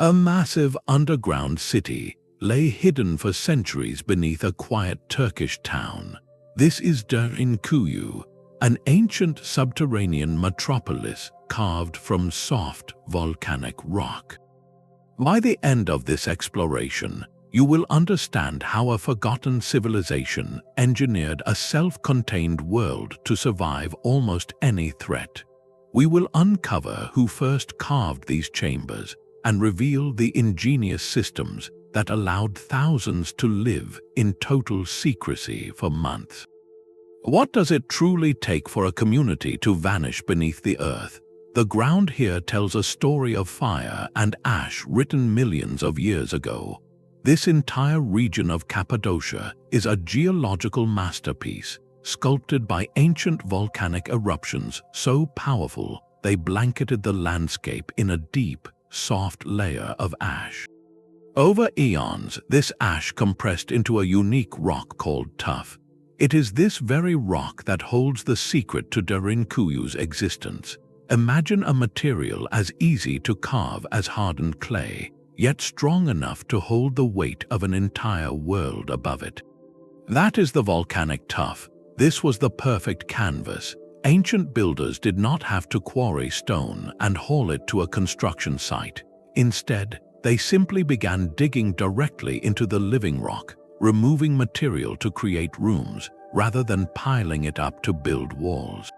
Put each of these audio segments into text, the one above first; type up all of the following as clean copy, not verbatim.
A massive underground city lay hidden for centuries beneath a quiet Turkish town. This is Derinkuyu, an ancient subterranean metropolis carved from soft volcanic rock. By the end of this exploration, you will understand how a forgotten civilization engineered a self-contained world to survive almost any threat. We will uncover who first carved these chambers and reveal the ingenious systems that allowed thousands to live in total secrecy for months. What does it truly take for a community to vanish beneath the earth? The ground here tells a story of fire and ash written millions of years ago. This entire region of Cappadocia is a geological masterpiece, sculpted by ancient volcanic eruptions so powerful they blanketed the landscape in a deep, soft layer of ash. Over eons, this ash compressed into a unique rock called tuff. It is this very rock that holds the secret to Derinkuyu's existence. Imagine a material as easy to carve as hardened clay, yet strong enough to hold the weight of an entire world above it. That is the volcanic tuff. This was the perfect canvas. Ancient builders did not have to quarry stone and haul it to a construction site. Instead, they simply began digging directly into the living rock, removing material to create rooms, rather than piling it up to build walls.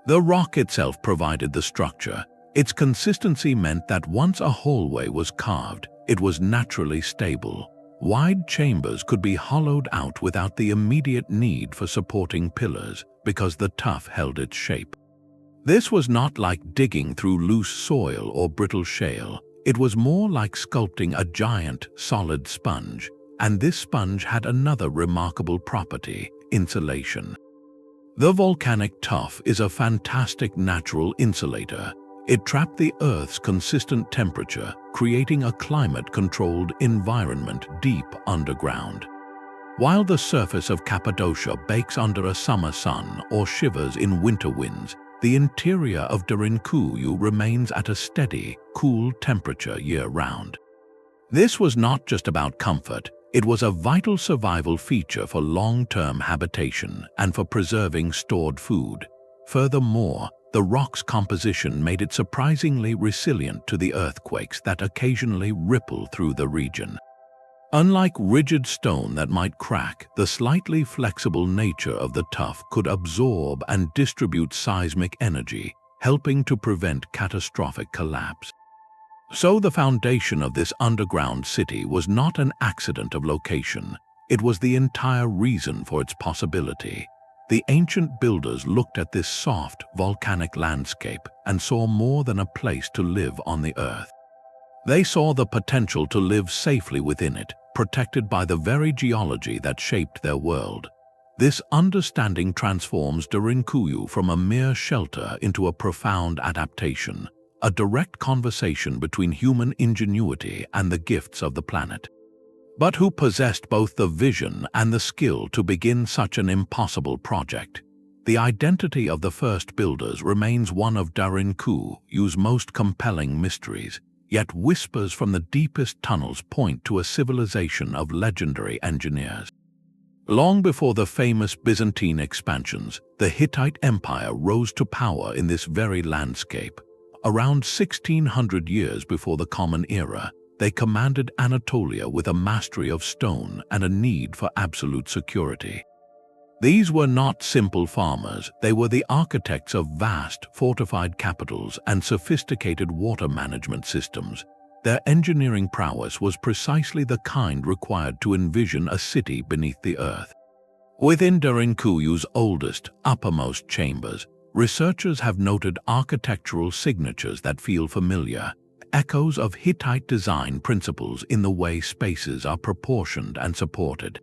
The rock itself provided the structure. Its consistency meant that once a hallway was carved, it was naturally stable. Wide chambers could be hollowed out without the immediate need for supporting pillars because the tuff held its shape. This was not like digging through loose soil or brittle shale. It was more like sculpting a giant, solid sponge. And this sponge had another remarkable property: insulation. The volcanic tuff is a fantastic natural insulator. It trapped the Earth's consistent temperature, creating a climate-controlled environment deep underground. While the surface of Cappadocia bakes under a summer sun or shivers in winter winds, the interior of Derinkuyu remains at a steady, cool temperature year-round. This was not just about comfort. It was a vital survival feature for long-term habitation and for preserving stored food. Furthermore, the rock's composition made it surprisingly resilient to the earthquakes that occasionally ripple through the region. Unlike rigid stone that might crack, the slightly flexible nature of the tuff could absorb and distribute seismic energy, helping to prevent catastrophic collapse. So the foundation of this underground city was not an accident of location. It was the entire reason for its possibility. The ancient builders looked at this soft, volcanic landscape and saw more than a place to live on the earth. They saw the potential to live safely within it, protected by the very geology that shaped their world. This understanding transforms Derinkuyu from a mere shelter into a profound adaptation, a direct conversation between human ingenuity and the gifts of the planet. But who possessed both the vision and the skill to begin such an impossible project? The identity of the first builders remains one of Derinkuyu's most compelling mysteries, yet whispers from the deepest tunnels point to a civilization of legendary engineers. Long before the famous Byzantine expansions, the Hittite Empire rose to power in this very landscape. Around 1600 years before the Common Era, they commanded Anatolia with a mastery of stone and a need for absolute security. These were not simple farmers. They were the architects of vast, fortified capitals and sophisticated water management systems. Their engineering prowess was precisely the kind required to envision a city beneath the earth. Within Derinkuyu's oldest, uppermost chambers, researchers have noted architectural signatures that feel familiar, echoes of Hittite design principles in the way spaces are proportioned and supported.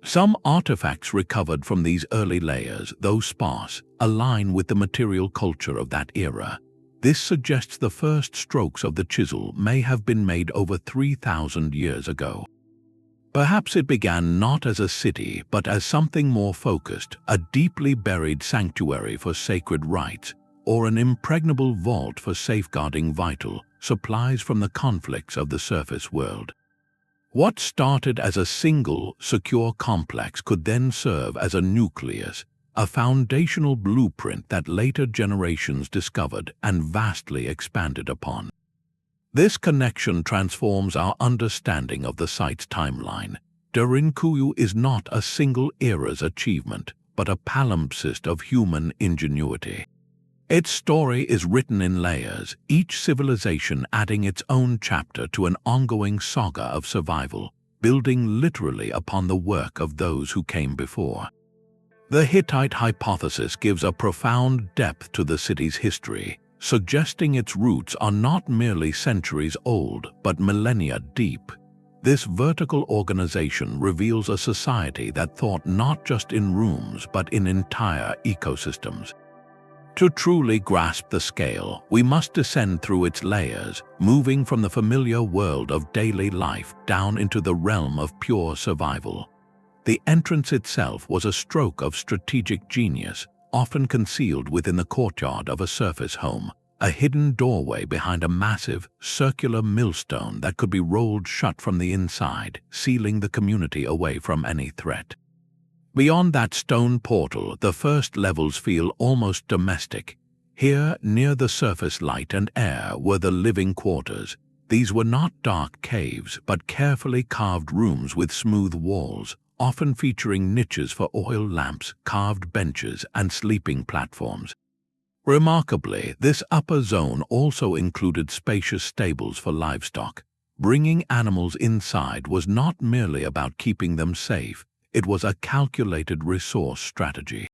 Some artifacts recovered from these early layers, though sparse, align with the material culture of that era. This suggests the first strokes of the chisel may have been made over 3,000 years ago. Perhaps it began not as a city, but as something more focused, a deeply buried sanctuary for sacred rites, or an impregnable vault for safeguarding vital, supplies from the conflicts of the surface world. What started as a single, secure complex could then serve as a nucleus, a foundational blueprint that later generations discovered and vastly expanded upon. This connection transforms our understanding of the site's timeline. Derinkuyu is not a single era's achievement, but a palimpsest of human ingenuity. Its story is written in layers, each civilization adding its own chapter to an ongoing saga of survival, building literally upon the work of those who came before. The Hittite hypothesis gives a profound depth to the city's history, suggesting its roots are not merely centuries old but millennia deep. This vertical organization reveals a society that thought not just in rooms but in entire ecosystems. To truly grasp the scale, we must descend through its layers, moving from the familiar world of daily life down into the realm of pure survival. The entrance itself was a stroke of strategic genius, often concealed within the courtyard of a surface home, a hidden doorway behind a massive, circular millstone that could be rolled shut from the inside, sealing the community away from any threat. Beyond that stone portal, the first levels feel almost domestic. Here, near the surface light and air, were the living quarters. These were not dark caves, but carefully carved rooms with smooth walls, often featuring niches for oil lamps, carved benches, and sleeping platforms. Remarkably, this upper zone also included spacious stables for livestock. Bringing animals inside was not merely about keeping them safe, it was a calculated resource strategy.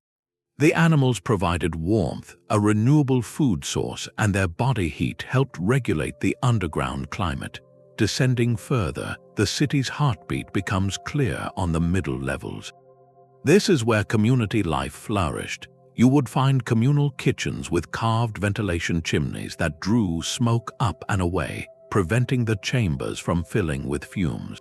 The animals provided warmth, a renewable food source, and their body heat helped regulate the underground climate. Descending further, the city's heartbeat becomes clear on the middle levels. This is where community life flourished. You would find communal kitchens with carved ventilation chimneys that drew smoke up and away, preventing the chambers from filling with fumes.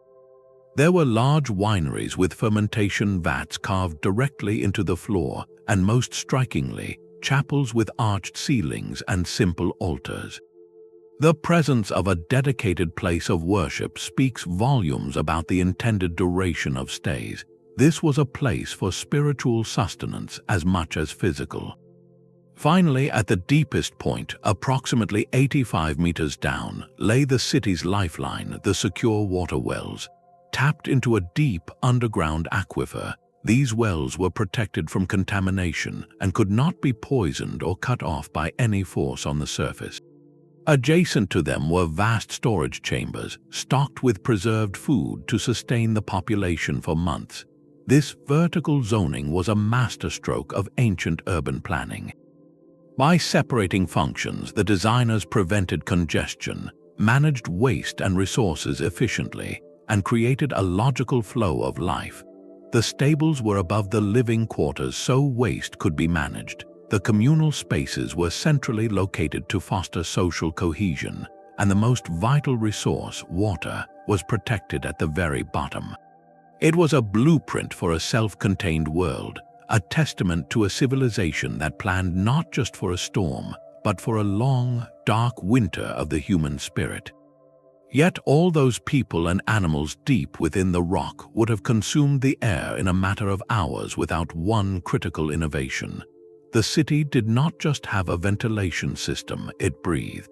There were large wineries with fermentation vats carved directly into the floor, and most strikingly, chapels with arched ceilings and simple altars. The presence of a dedicated place of worship speaks volumes about the intended duration of stays. This was a place for spiritual sustenance as much as physical. Finally, at the deepest point, approximately 85 meters down, lay the city's lifeline, the secure water wells. Tapped into a deep underground aquifer, these wells were protected from contamination and could not be poisoned or cut off by any force on the surface. Adjacent to them were vast storage chambers, stocked with preserved food to sustain the population for months. This vertical zoning was a masterstroke of ancient urban planning. By separating functions, the designers prevented congestion, managed waste and resources efficiently, and created a logical flow of life. The stables were above the living quarters so waste could be managed. The communal spaces were centrally located to foster social cohesion, and the most vital resource, water, was protected at the very bottom. It was a blueprint for a self-contained world, a testament to a civilization that planned not just for a storm, but for a long, dark winter of the human spirit. Yet all those people and animals deep within the rock would have consumed the air in a matter of hours without one critical innovation. The city did not just have a ventilation system, it breathed.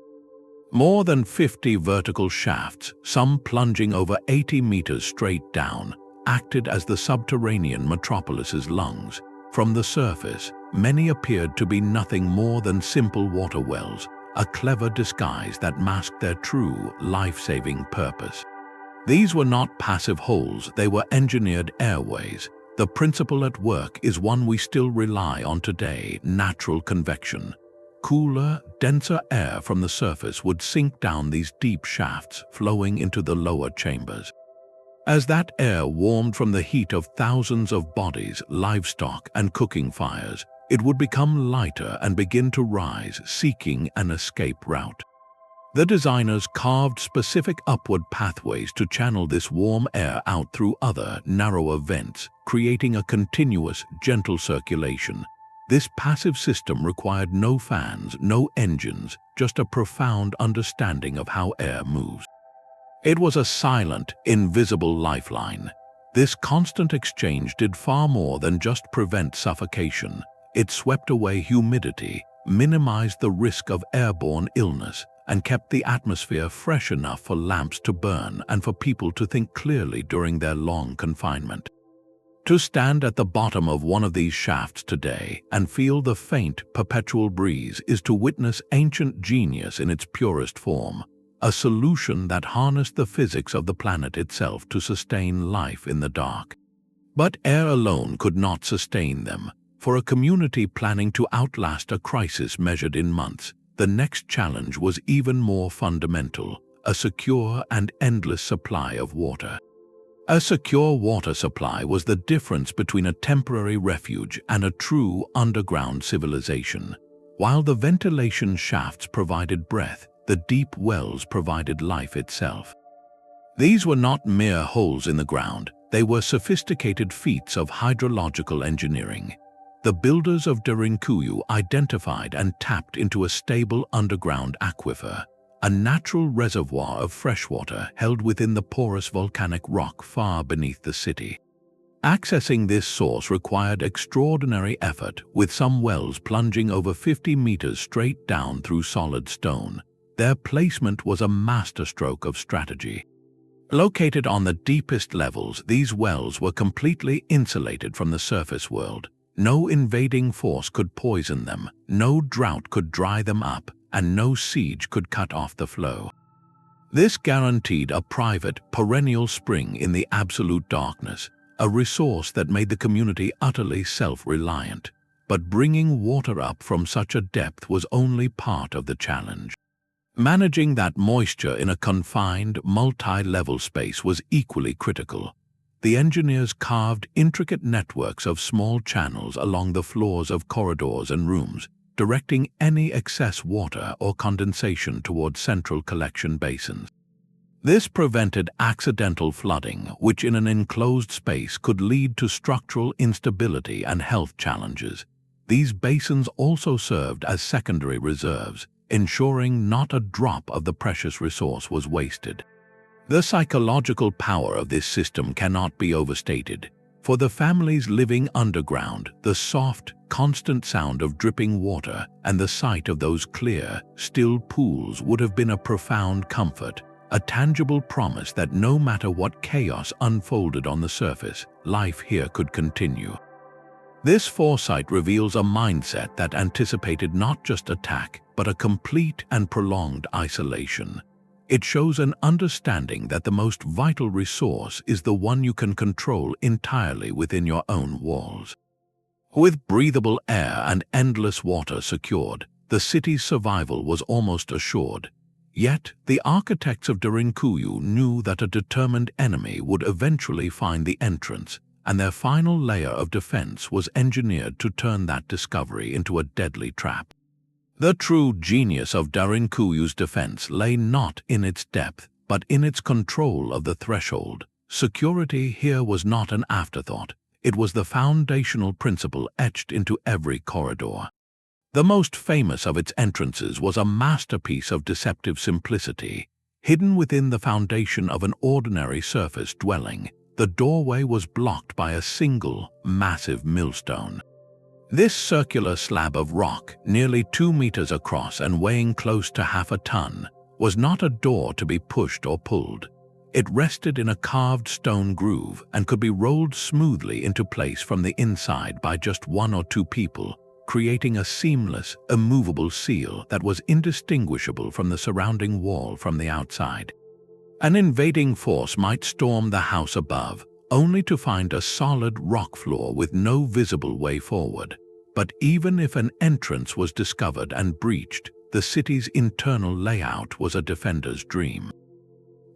More than 50 vertical shafts, some plunging over 80 meters straight down, acted as the subterranean metropolis's lungs. From the surface, many appeared to be nothing more than simple water wells, a clever disguise that masked their true, life-saving purpose. These were not passive holes, they were engineered airways. The principle at work is one we still rely on today: natural convection. Cooler, denser air from the surface would sink down these deep shafts, flowing into the lower chambers. As that air warmed from the heat of thousands of bodies, livestock, and cooking fires, it would become lighter and begin to rise, seeking an escape route. The designers carved specific upward pathways to channel this warm air out through other, narrower vents, creating a continuous, gentle circulation. This passive system required no fans, no engines, just a profound understanding of how air moves. It was a silent, invisible lifeline. This constant exchange did far more than just prevent suffocation. It swept away humidity, minimized the risk of airborne illness, and kept the atmosphere fresh enough for lamps to burn and for people to think clearly during their long confinement. To stand at the bottom of one of these shafts today and feel the faint, perpetual breeze is to witness ancient genius in its purest form, a solution that harnessed the physics of the planet itself to sustain life in the dark. But air alone could not sustain them. For a community planning to outlast a crisis measured in months, the next challenge was even more fundamental: a secure and endless supply of water. A secure water supply was the difference between a temporary refuge and a true underground civilization. While the ventilation shafts provided breath, the deep wells provided life itself. These were not mere holes in the ground, they were sophisticated feats of hydrological engineering. The builders of Derinkuyu identified and tapped into a stable underground aquifer, a natural reservoir of freshwater held within the porous volcanic rock far beneath the city. Accessing this source required extraordinary effort, with some wells plunging over 50 meters straight down through solid stone. Their placement was a masterstroke of strategy. Located on the deepest levels, these wells were completely insulated from the surface world. No invading force could poison them, no drought could dry them up, and no siege could cut off the flow. This guaranteed a private, perennial spring in the absolute darkness, a resource that made the community utterly self-reliant. But bringing water up from such a depth was only part of the challenge. Managing that moisture in a confined, multi-level space was equally critical. The engineers carved intricate networks of small channels along the floors of corridors and rooms, directing any excess water or condensation toward central collection basins. This prevented accidental flooding, which in an enclosed space could lead to structural instability and health challenges. These basins also served as secondary reserves, ensuring not a drop of the precious resource was wasted. The psychological power of this system cannot be overstated. For the families living underground, the soft, constant sound of dripping water and the sight of those clear, still pools would have been a profound comfort, a tangible promise that no matter what chaos unfolded on the surface, life here could continue. This foresight reveals a mindset that anticipated not just attack, but a complete and prolonged isolation. It shows an understanding that the most vital resource is the one you can control entirely within your own walls. With breathable air and endless water secured, the city's survival was almost assured. Yet, the architects of Derinkuyu knew that a determined enemy would eventually find the entrance, and their final layer of defense was engineered to turn that discovery into a deadly trap. The true genius of Derinkuyu's defense lay not in its depth, but in its control of the threshold. Security here was not an afterthought. It was the foundational principle etched into every corridor. The most famous of its entrances was a masterpiece of deceptive simplicity. Hidden within the foundation of an ordinary surface dwelling, the doorway was blocked by a single, massive millstone. This circular slab of rock, nearly 2 meters across and weighing close to half a ton, was not a door to be pushed or pulled. It rested in a carved stone groove and could be rolled smoothly into place from the inside by just 1 or 2 people, creating a seamless, immovable seal that was indistinguishable from the surrounding wall from the outside. An invading force might storm the house above, only to find a solid rock floor with no visible way forward. But even if an entrance was discovered and breached, the city's internal layout was a defender's dream.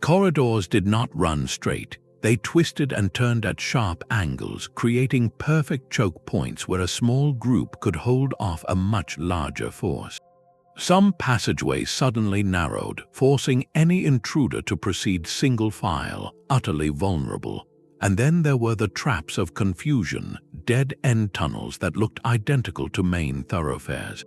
Corridors did not run straight. They twisted and turned at sharp angles, creating perfect choke points where a small group could hold off a much larger force. Some passageways suddenly narrowed, forcing any intruder to proceed single file, utterly vulnerable. And then there were the traps of confusion, dead-end tunnels that looked identical to main thoroughfares.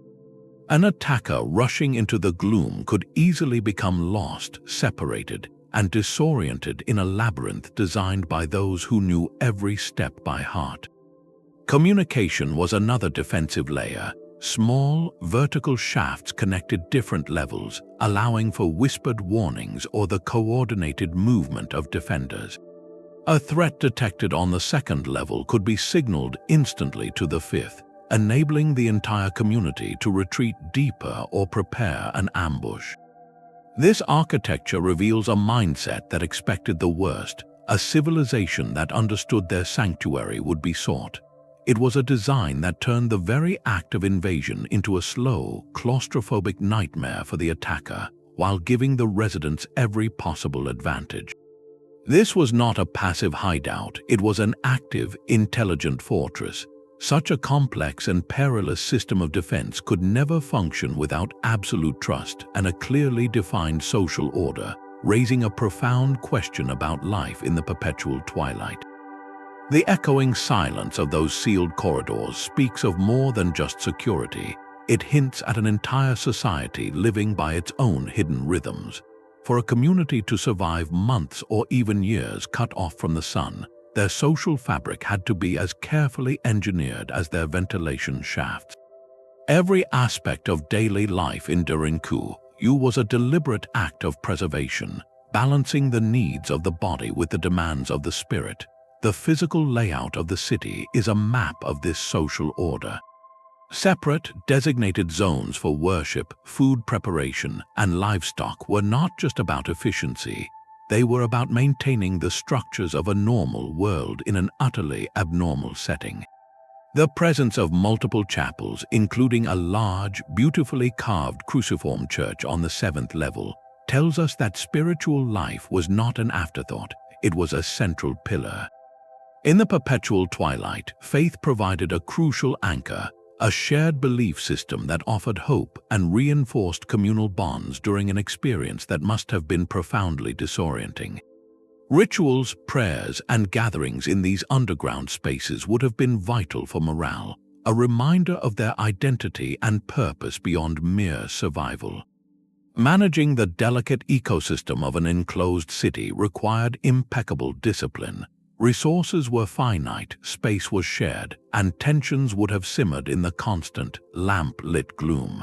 An attacker rushing into the gloom could easily become lost, separated, and disoriented in a labyrinth designed by those who knew every step by heart. Communication was another defensive layer. Small, vertical shafts connected different levels, allowing for whispered warnings or the coordinated movement of defenders. A threat detected on the second level could be signaled instantly to the fifth, enabling the entire community to retreat deeper or prepare an ambush. This architecture reveals a mindset that expected the worst, a civilization that understood their sanctuary would be sought. It was a design that turned the very act of invasion into a slow, claustrophobic nightmare for the attacker, while giving the residents every possible advantage. This was not a passive hideout, it was an active, intelligent fortress. Such a complex and perilous system of defense could never function without absolute trust and a clearly defined social order, raising a profound question about life in the perpetual twilight. The echoing silence of those sealed corridors speaks of more than just security. It hints at an entire society living by its own hidden rhythms. For a community to survive months or even years cut off from the sun, their social fabric had to be as carefully engineered as their ventilation shafts. Every aspect of daily life in Derinkuyu was a deliberate act of preservation, balancing the needs of the body with the demands of the spirit. The physical layout of the city is a map of this social order. Separate, designated zones for worship, food preparation, and livestock were not just about efficiency. They were about maintaining the structures of a normal world in an utterly abnormal setting. The presence of multiple chapels, including a large, beautifully carved cruciform church on the 7th level, tells us that spiritual life was not an afterthought, it was a central pillar. In the perpetual twilight, faith provided a crucial anchor, a shared belief system that offered hope and reinforced communal bonds during an experience that must have been profoundly disorienting. Rituals, prayers, and gatherings in these underground spaces would have been vital for morale, a reminder of their identity and purpose beyond mere survival. Managing the delicate ecosystem of an enclosed city required impeccable discipline. Resources were finite, space was shared, and tensions would have simmered in the constant, lamp-lit gloom.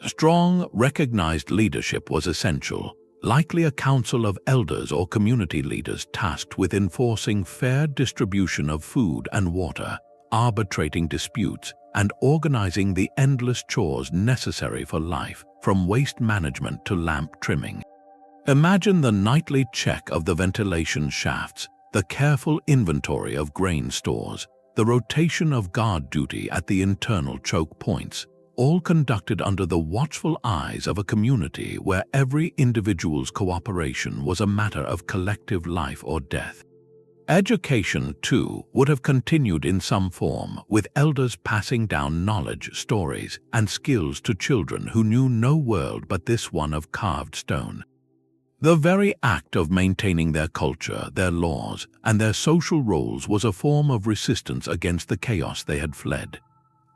Strong, recognized leadership was essential, likely a council of elders or community leaders tasked with enforcing fair distribution of food and water, arbitrating disputes, and organizing the endless chores necessary for life, from waste management to lamp trimming. Imagine the nightly check of the ventilation shafts, the careful inventory of grain stores, the rotation of guard duty at the internal choke points, all conducted under the watchful eyes of a community where every individual's cooperation was a matter of collective life or death. Education, too, would have continued in some form, with elders passing down knowledge, stories, and skills to children who knew no world but this one of carved stone. The very act of maintaining their culture, their laws, and their social roles was a form of resistance against the chaos they had fled.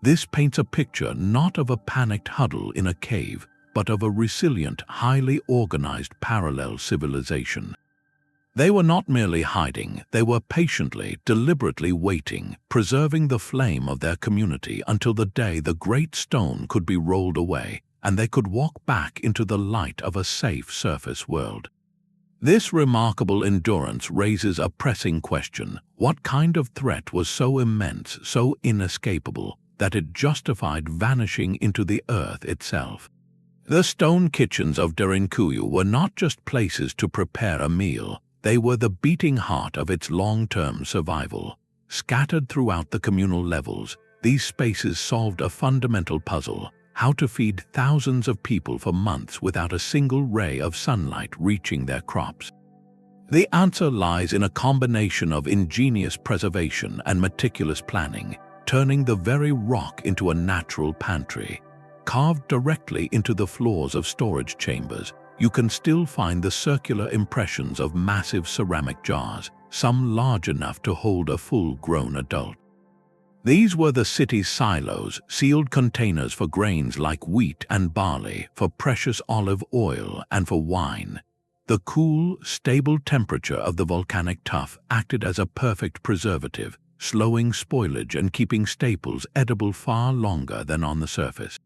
This paints a picture not of a panicked huddle in a cave, but of a resilient, highly organized parallel civilization. They were not merely hiding, they were patiently, deliberately waiting, preserving the flame of their community until the day the great stone could be rolled away, and they could walk back into the light of a safe surface world. This remarkable endurance raises a pressing question: what kind of threat was so immense, so inescapable, that it justified vanishing into the earth itself? The stone kitchens of Derinkuyu were not just places to prepare a meal, they were the beating heart of its long-term survival. Scattered throughout the communal levels, these spaces solved a fundamental puzzle: how to feed thousands of people for months without a single ray of sunlight reaching their crops. The answer lies in a combination of ingenious preservation and meticulous planning, turning the very rock into a natural pantry. Carved directly into the floors of storage chambers, you can still find the circular impressions of massive ceramic jars, some large enough to hold a full-grown adult. These were the city's silos, sealed containers for grains like wheat and barley, for precious olive oil, and for wine. The cool, stable temperature of the volcanic tuff acted as a perfect preservative, slowing spoilage and keeping staples edible far longer than on the surface.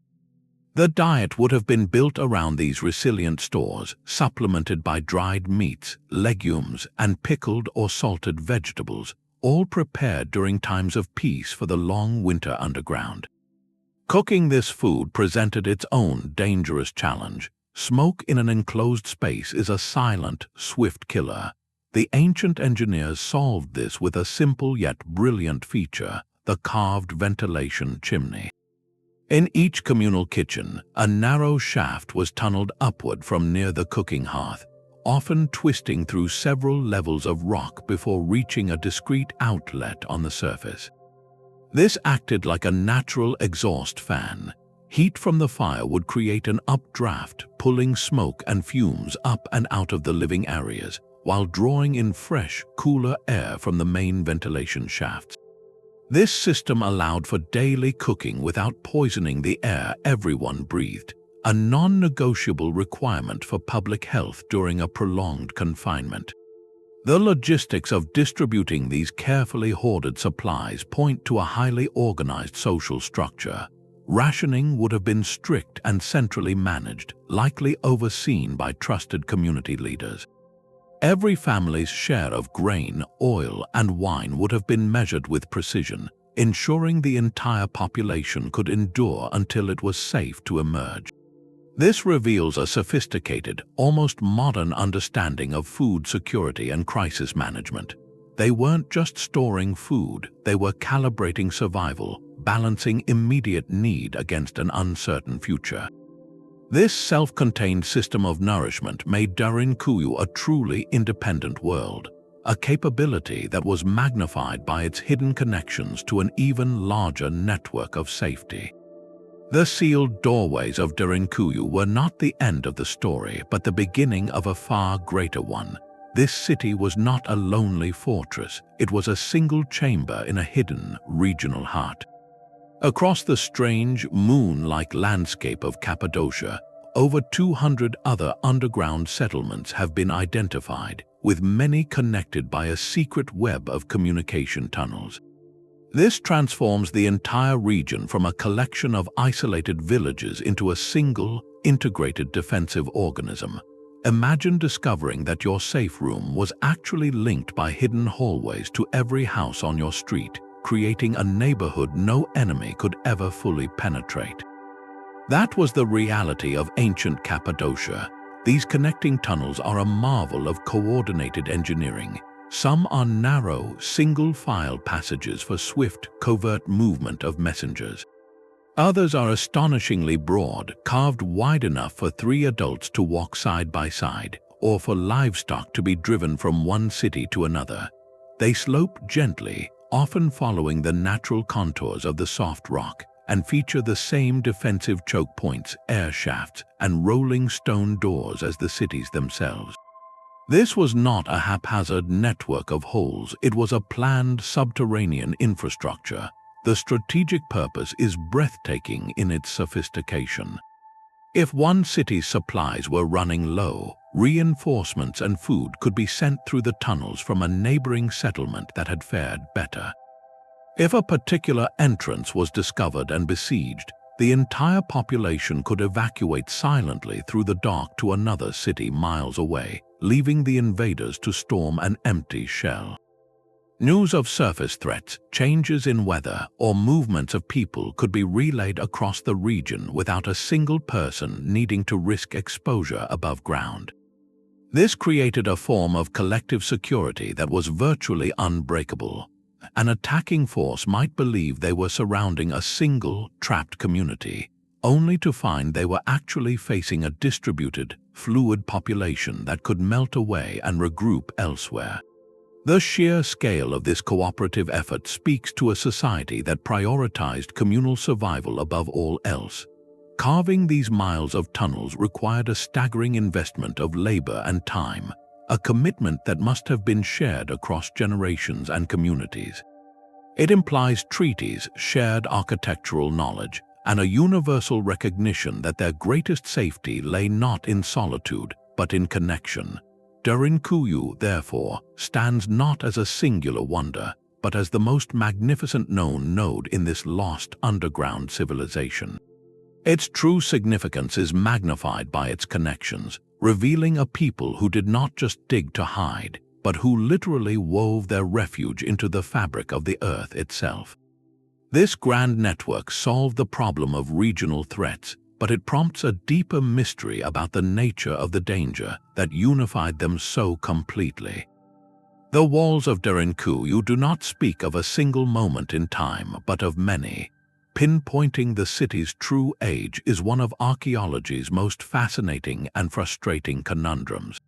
The diet would have been built around these resilient stores, supplemented by dried meats, legumes, and pickled or salted vegetables, all prepared during times of peace for the long winter underground. Cooking this food presented its own dangerous challenge. Smoke in an enclosed space is a silent, swift killer. The ancient engineers solved this with a simple yet brilliant feature: the carved ventilation chimney. In each communal kitchen, a narrow shaft was tunneled upward from near the cooking hearth, often twisting through several levels of rock before reaching a discreet outlet on the surface. This acted like a natural exhaust fan. Heat from the fire would create an updraft, pulling smoke and fumes up and out of the living areas, while drawing in fresh, cooler air from the main ventilation shafts. This system allowed for daily cooking without poisoning the air everyone breathed, a non-negotiable requirement for public health during a prolonged confinement. The logistics of distributing these carefully hoarded supplies point to a highly organized social structure. Rationing would have been strict and centrally managed, likely overseen by trusted community leaders. Every family's share of grain, oil, and wine would have been measured with precision, ensuring the entire population could endure until it was safe to emerge. This reveals a sophisticated, almost modern understanding of food security and crisis management. They weren't just storing food, they were calibrating survival, balancing immediate need against an uncertain future. This self-contained system of nourishment made Derinkuyu a truly independent world, a capability that was magnified by its hidden connections to an even larger network of safety. The sealed doorways of Derinkuyu were not the end of the story, but the beginning of a far greater one. This city was not a lonely fortress, it was a single chamber in a hidden regional heart. Across the strange, moon-like landscape of Cappadocia, over 200 other underground settlements have been identified, with many connected by a secret web of communication tunnels. This transforms the entire region from a collection of isolated villages into a single, integrated defensive organism. Imagine discovering that your safe room was actually linked by hidden hallways to every house on your street, creating a neighborhood no enemy could ever fully penetrate. That was the reality of ancient Cappadocia. These connecting tunnels are a marvel of coordinated engineering. Some are narrow, single-file passages for swift, covert movement of messengers. Others are astonishingly broad, carved wide enough for 3 adults to walk side by side, or for livestock to be driven from one city to another. They slope gently, often following the natural contours of the soft rock, and feature the same defensive choke points, air shafts, and rolling stone doors as the cities themselves. This was not a haphazard network of holes, it was a planned subterranean infrastructure. The strategic purpose is breathtaking in its sophistication. If one city's supplies were running low, reinforcements and food could be sent through the tunnels from a neighboring settlement that had fared better. If a particular entrance was discovered and besieged, the entire population could evacuate silently through the dark to another city miles away, leaving the invaders to storm an empty shell. News of surface threats, changes in weather, or movements of people could be relayed across the region without a single person needing to risk exposure above ground. This created a form of collective security that was virtually unbreakable. An attacking force might believe they were surrounding a single, trapped community, only to find they were actually facing a distributed, fluid population that could melt away and regroup elsewhere. The sheer scale of this cooperative effort speaks to a society that prioritized communal survival above all else. Carving these miles of tunnels required a staggering investment of labor and time, a commitment that must have been shared across generations and communities. It implies treaties, shared architectural knowledge, and a universal recognition that their greatest safety lay not in solitude, but in connection. Derinkuyu, therefore, stands not as a singular wonder, but as the most magnificent known node in this lost underground civilization. Its true significance is magnified by its connections, revealing a people who did not just dig to hide, but who literally wove their refuge into the fabric of the earth itself. This grand network solved the problem of regional threats, but it prompts a deeper mystery about the nature of the danger that unified them so completely. The walls of Derinkuyu do not speak of a single moment in time, but of many. Pinpointing the city's true age is one of archaeology's most fascinating and frustrating conundrums.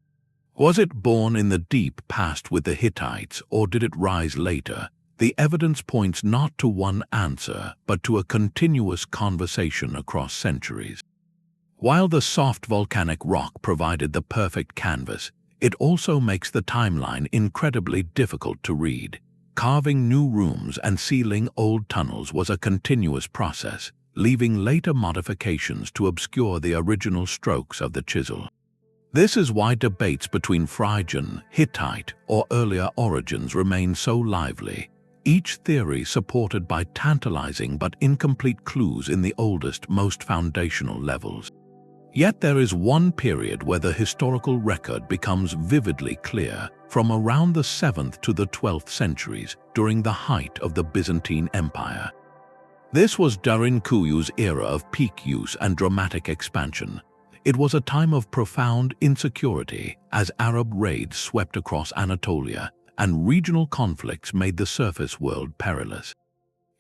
Was it born in the deep past with the Hittites, or did it rise later? The evidence points not to one answer, but to a continuous conversation across centuries. While the soft volcanic rock provided the perfect canvas, it also makes the timeline incredibly difficult to read. Carving new rooms and sealing old tunnels was a continuous process, leaving later modifications to obscure the original strokes of the chisel. This is why debates between Phrygian, Hittite, or earlier origins remain so lively, each theory supported by tantalizing but incomplete clues in the oldest, most foundational levels. Yet there is one period where the historical record becomes vividly clear, from around the 7th to the 12th centuries, during the height of the Byzantine Empire. This was Derinkuyu's era of peak use and dramatic expansion. It was a time of profound insecurity as Arab raids swept across Anatolia, and regional conflicts made the surface world perilous.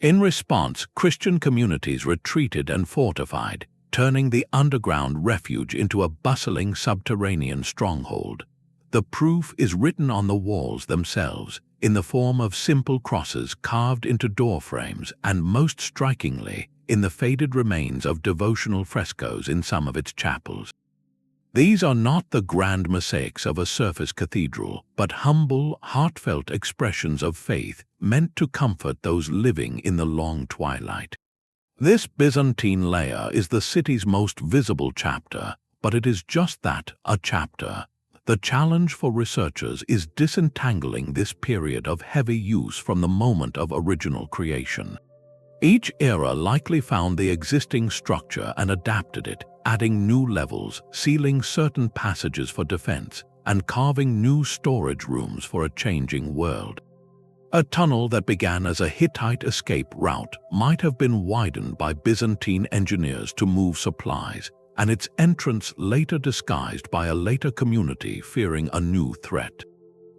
In response, Christian communities retreated and fortified, turning the underground refuge into a bustling subterranean stronghold. The proof is written on the walls themselves, in the form of simple crosses carved into door frames, and most strikingly, in the faded remains of devotional frescoes in some of its chapels. These are not the grand mosaics of a surface cathedral, but humble, heartfelt expressions of faith meant to comfort those living in the long twilight. This Byzantine layer is the city's most visible chapter, but it is just that, a chapter. The challenge for researchers is disentangling this period of heavy use from the moment of original creation. Each era likely found the existing structure and adapted it, adding new levels, sealing certain passages for defense, and carving new storage rooms for a changing world. A tunnel that began as a Hittite escape route might have been widened by Byzantine engineers to move supplies, and its entrance later disguised by a later community fearing a new threat.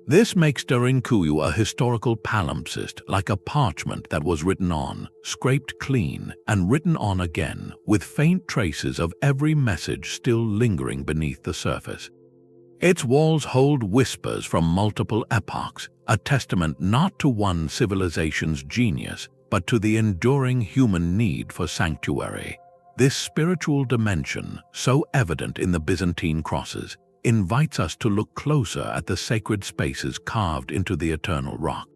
This makes Derinkuyu a historical palimpsest, like a parchment that was written on, scraped clean, and written on again, with faint traces of every message still lingering beneath the surface. Its walls hold whispers from multiple epochs, a testament not to one civilization's genius, but to the enduring human need for sanctuary. This spiritual dimension, so evident in the Byzantine crosses, invites us to look closer at the sacred spaces carved into the eternal rock.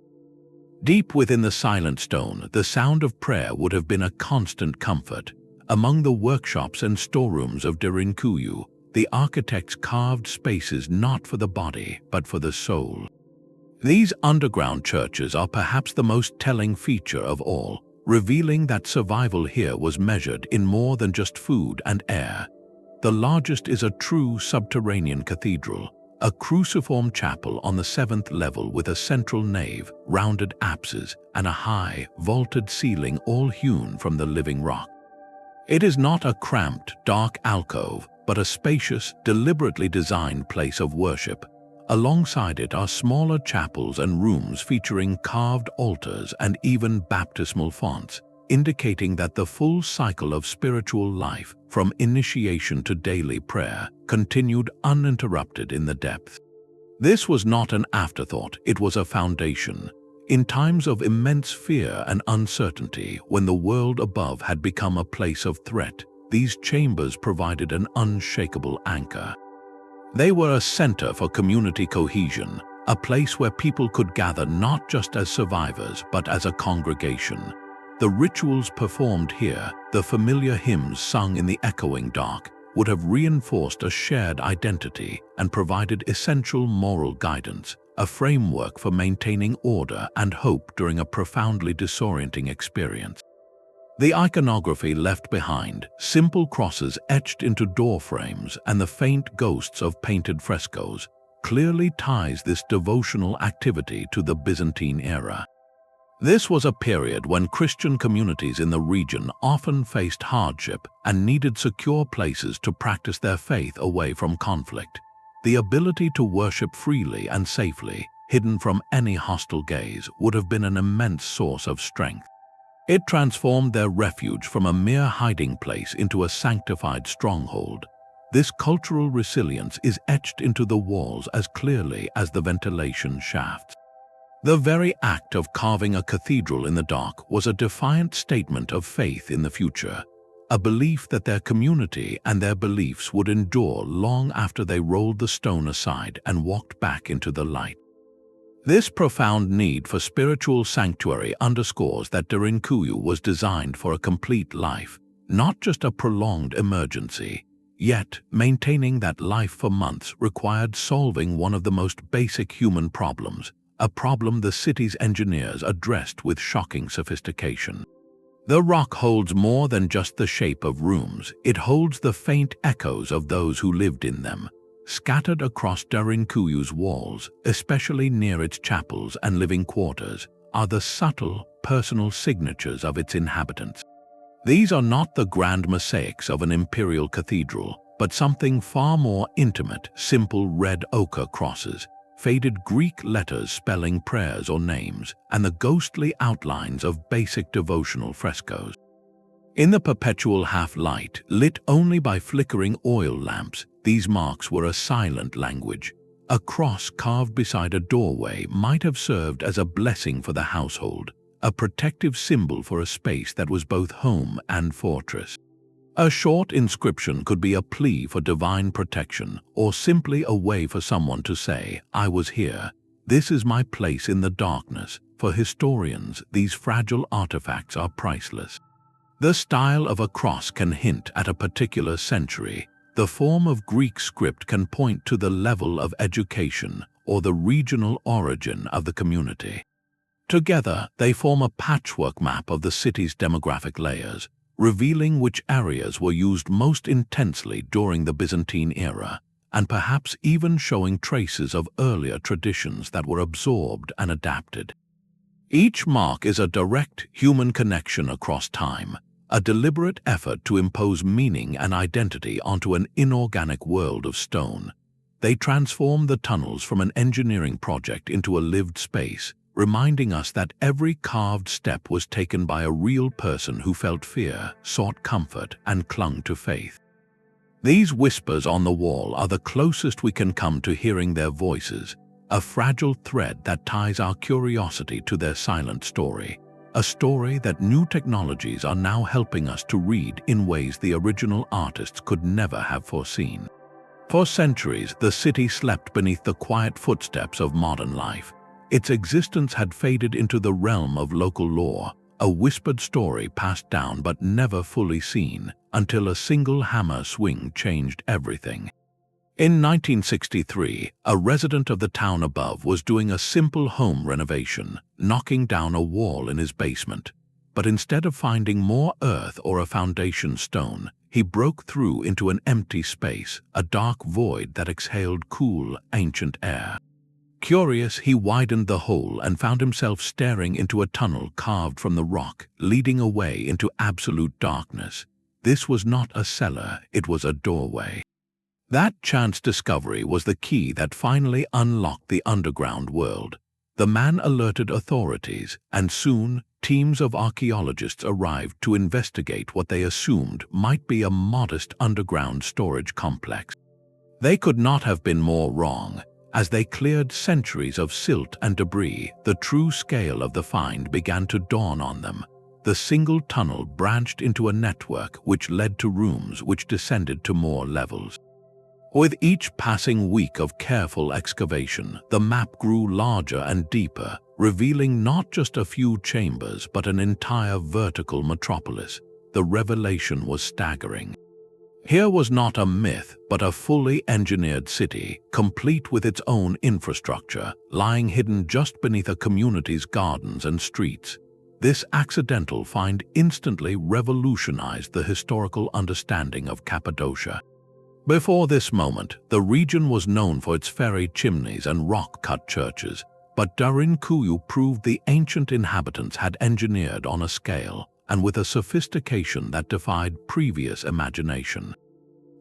Deep within the silent stone, the sound of prayer would have been a constant comfort. Among the workshops and storerooms of Derinkuyu, the architects carved spaces not for the body, but for the soul. These underground churches are perhaps the most telling feature of all, revealing that survival here was measured in more than just food and air. The largest is a true subterranean cathedral, a cruciform chapel on the 7th level with a central nave, rounded apses, and a high, vaulted ceiling all hewn from the living rock. It is not a cramped, dark alcove, but a spacious, deliberately designed place of worship. Alongside it are smaller chapels and rooms featuring carved altars and even baptismal fonts, indicating that the full cycle of spiritual life, from initiation to daily prayer, continued uninterrupted in the depths. This was not an afterthought, it was a foundation. In times of immense fear and uncertainty, when the world above had become a place of threat, these chambers provided an unshakable anchor. They were a center for community cohesion, a place where people could gather not just as survivors but as a congregation. The rituals performed here, the familiar hymns sung in the echoing dark, would have reinforced a shared identity and provided essential moral guidance, a framework for maintaining order and hope during a profoundly disorienting experience. The iconography left behind, simple crosses etched into door frames and the faint ghosts of painted frescoes, clearly ties this devotional activity to the Byzantine era. This was a period when Christian communities in the region often faced hardship and needed secure places to practice their faith away from conflict. The ability to worship freely and safely, hidden from any hostile gaze, would have been an immense source of strength. It transformed their refuge from a mere hiding place into a sanctified stronghold. This cultural resilience is etched into the walls as clearly as the ventilation shafts. The very act of carving a cathedral in the dark was a defiant statement of faith in the future, a belief that their community and their beliefs would endure long after they rolled the stone aside and walked back into the light. This profound need for spiritual sanctuary underscores that Derinkuyu was designed for a complete life, not just a prolonged emergency. Yet, maintaining that life for months required solving one of the most basic human problems, a problem the city's engineers addressed with shocking sophistication. The rock holds more than just the shape of rooms, it holds the faint echoes of those who lived in them. Scattered across Derinkuyu's walls, especially near its chapels and living quarters, are the subtle, personal signatures of its inhabitants. These are not the grand mosaics of an imperial cathedral, but something far more intimate: simple red ochre crosses, faded Greek letters spelling prayers or names, and the ghostly outlines of basic devotional frescoes. In the perpetual half-light, lit only by flickering oil lamps, these marks were a silent language. A cross carved beside a doorway might have served as a blessing for the household, a protective symbol for a space that was both home and fortress. A short inscription could be a plea for divine protection, or simply a way for someone to say, "I was here. This is my place in the darkness." For historians, these fragile artifacts are priceless. The style of a cross can hint at a particular century. The form of Greek script can point to the level of education or the regional origin of the community. Together, they form a patchwork map of the city's demographic layers, revealing which areas were used most intensely during the Byzantine era, and perhaps even showing traces of earlier traditions that were absorbed and adapted. Each mark is a direct human connection across time, a deliberate effort to impose meaning and identity onto an inorganic world of stone. They transform the tunnels from an engineering project into a lived space, reminding us that every carved step was taken by a real person who felt fear, sought comfort, and clung to faith. These whispers on the wall are the closest we can come to hearing their voices, a fragile thread that ties our curiosity to their silent story, a story that new technologies are now helping us to read in ways the original artists could never have foreseen. For centuries, the city slept beneath the quiet footsteps of modern life. Its existence had faded into the realm of local lore, a whispered story passed down but never fully seen, until a single hammer swing changed everything. In 1963, a resident of the town above was doing a simple home renovation, knocking down a wall in his basement. But instead of finding more earth or a foundation stone, he broke through into an empty space, a dark void that exhaled cool, ancient air. Curious, he widened the hole and found himself staring into a tunnel carved from the rock, leading away into absolute darkness. This was not a cellar, it was a doorway. That chance discovery was the key that finally unlocked the underground world. The man alerted authorities, and soon teams of archaeologists arrived to investigate what they assumed might be a modest underground storage complex. They could not have been more wrong. As they cleared centuries of silt and debris, the true scale of the find began to dawn on them. The single tunnel branched into a network which led to rooms which descended to more levels. With each passing week of careful excavation, the map grew larger and deeper, revealing not just a few chambers but an entire vertical metropolis. The revelation was staggering. Here was not a myth, but a fully engineered city, complete with its own infrastructure, lying hidden just beneath a community's gardens and streets. This accidental find instantly revolutionized the historical understanding of Cappadocia. Before this moment, the region was known for its fairy chimneys and rock-cut churches, but Derinkuyu proved the ancient inhabitants had engineered on a scale and with a sophistication that defied previous imagination.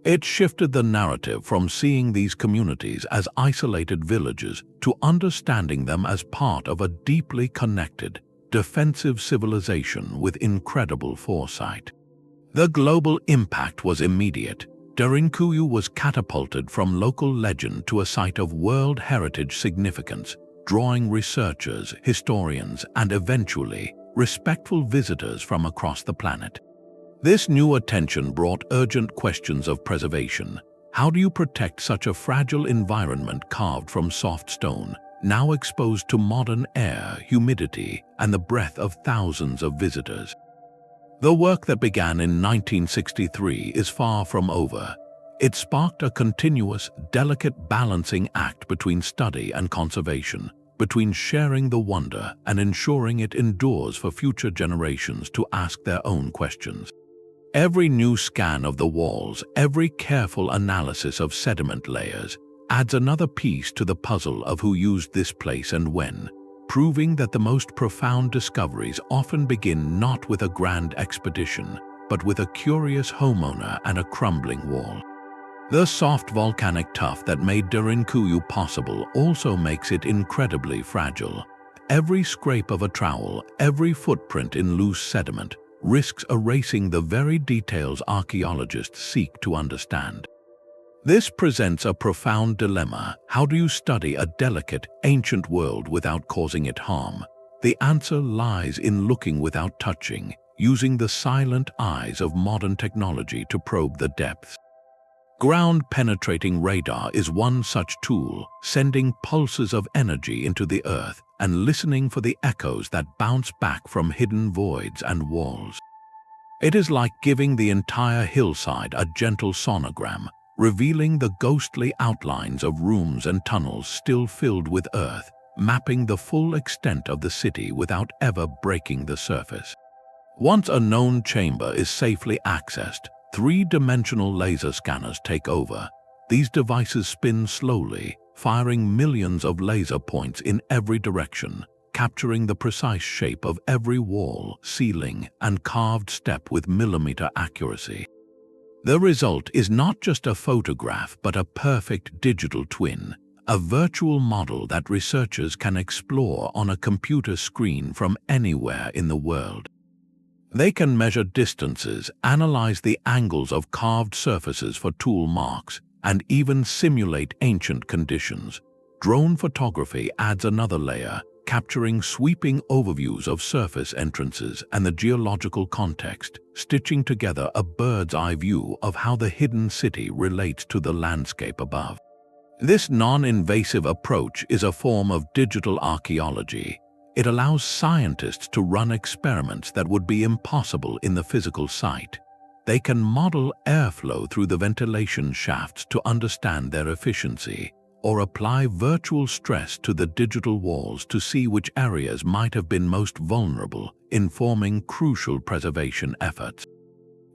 It shifted the narrative from seeing these communities as isolated villages to understanding them as part of a deeply connected, defensive civilization with incredible foresight. The global impact was immediate. Derinkuyu was catapulted from local legend to a site of World Heritage significance, drawing researchers, historians, and eventually, respectful visitors from across the planet. This new attention brought urgent questions of preservation. How do you protect such a fragile environment carved from soft stone, now exposed to modern air, humidity, and the breath of thousands of visitors? The work that began in 1963 is far from over. It sparked a continuous, delicate balancing act between study and conservation, between sharing the wonder and ensuring it endures for future generations to ask their own questions. Every new scan of the walls, every careful analysis of sediment layers, adds another piece to the puzzle of who used this place and when, proving that the most profound discoveries often begin not with a grand expedition, but with a curious homeowner and a crumbling wall. The soft volcanic tuff that made Derinkuyu possible also makes it incredibly fragile. Every scrape of a trowel, every footprint in loose sediment, risks erasing the very details archaeologists seek to understand. This presents a profound dilemma. How do you study a delicate, ancient world without causing it harm? The answer lies in looking without touching, using the silent eyes of modern technology to probe the depths. Ground-penetrating radar is one such tool, sending pulses of energy into the earth and listening for the echoes that bounce back from hidden voids and walls. It is like giving the entire hillside a gentle sonogram, revealing the ghostly outlines of rooms and tunnels still filled with earth, mapping the full extent of the city without ever breaking the surface. Once a known chamber is safely accessed, three-dimensional laser scanners take over. These devices spin slowly, firing millions of laser points in every direction, capturing the precise shape of every wall, ceiling, and carved step with millimeter accuracy. The result is not just a photograph but a perfect digital twin, a virtual model that researchers can explore on a computer screen from anywhere in the world. They can measure distances, analyze the angles of carved surfaces for tool marks, and even simulate ancient conditions. Drone photography adds another layer, capturing sweeping overviews of surface entrances and the geological context, stitching together a bird's-eye view of how the hidden city relates to the landscape above. This non-invasive approach is a form of digital archaeology. It allows scientists to run experiments that would be impossible in the physical site. They can model airflow through the ventilation shafts to understand their efficiency, or apply virtual stress to the digital walls to see which areas might have been most vulnerable, informing crucial preservation efforts.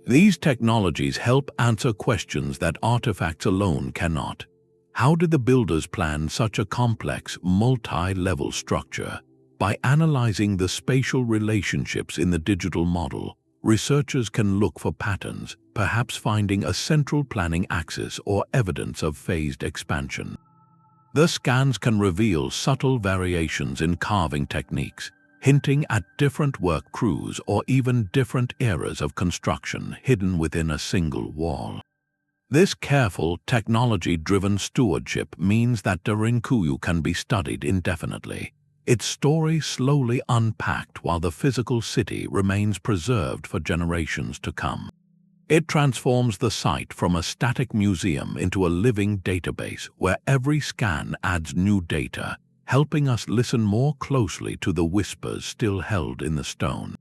These technologies help answer questions that artifacts alone cannot. How did the builders plan such a complex, multi-level structure? By analyzing the spatial relationships in the digital model, researchers can look for patterns, perhaps finding a central planning axis or evidence of phased expansion. The scans can reveal subtle variations in carving techniques, hinting at different work crews or even different eras of construction hidden within a single wall. This careful, technology-driven stewardship means that Derinkuyu can be studied indefinitely, its story slowly unpacked while the physical city remains preserved for generations to come. It transforms the site from a static museum into a living database where every scan adds new data, helping us listen more closely to the whispers still held in the stone.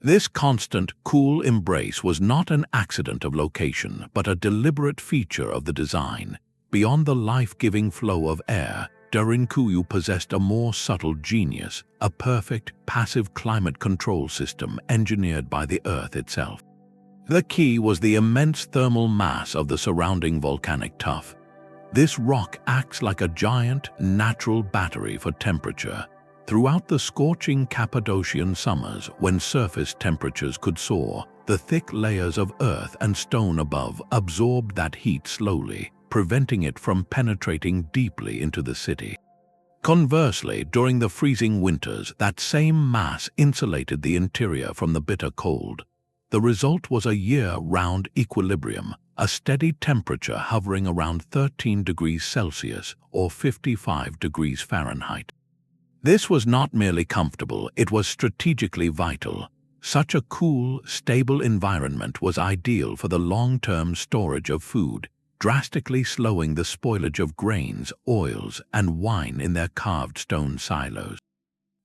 This constant, cool embrace was not an accident of location, but a deliberate feature of the design. Beyond the life-giving flow of air, Derinkuyu possessed a more subtle genius, a perfect, passive climate control system engineered by the Earth itself. The key was the immense thermal mass of the surrounding volcanic tuff. This rock acts like a giant, natural battery for temperature. Throughout the scorching Cappadocian summers, when surface temperatures could soar, the thick layers of earth and stone above absorbed that heat slowly, preventing it from penetrating deeply into the city. Conversely, during the freezing winters, that same mass insulated the interior from the bitter cold. The result was a year-round equilibrium, a steady temperature hovering around 13 degrees Celsius or 55 degrees Fahrenheit. This was not merely comfortable, it was strategically vital. Such a cool, stable environment was ideal for the long-term storage of food, drastically slowing the spoilage of grains, oils, and wine in their carved stone silos.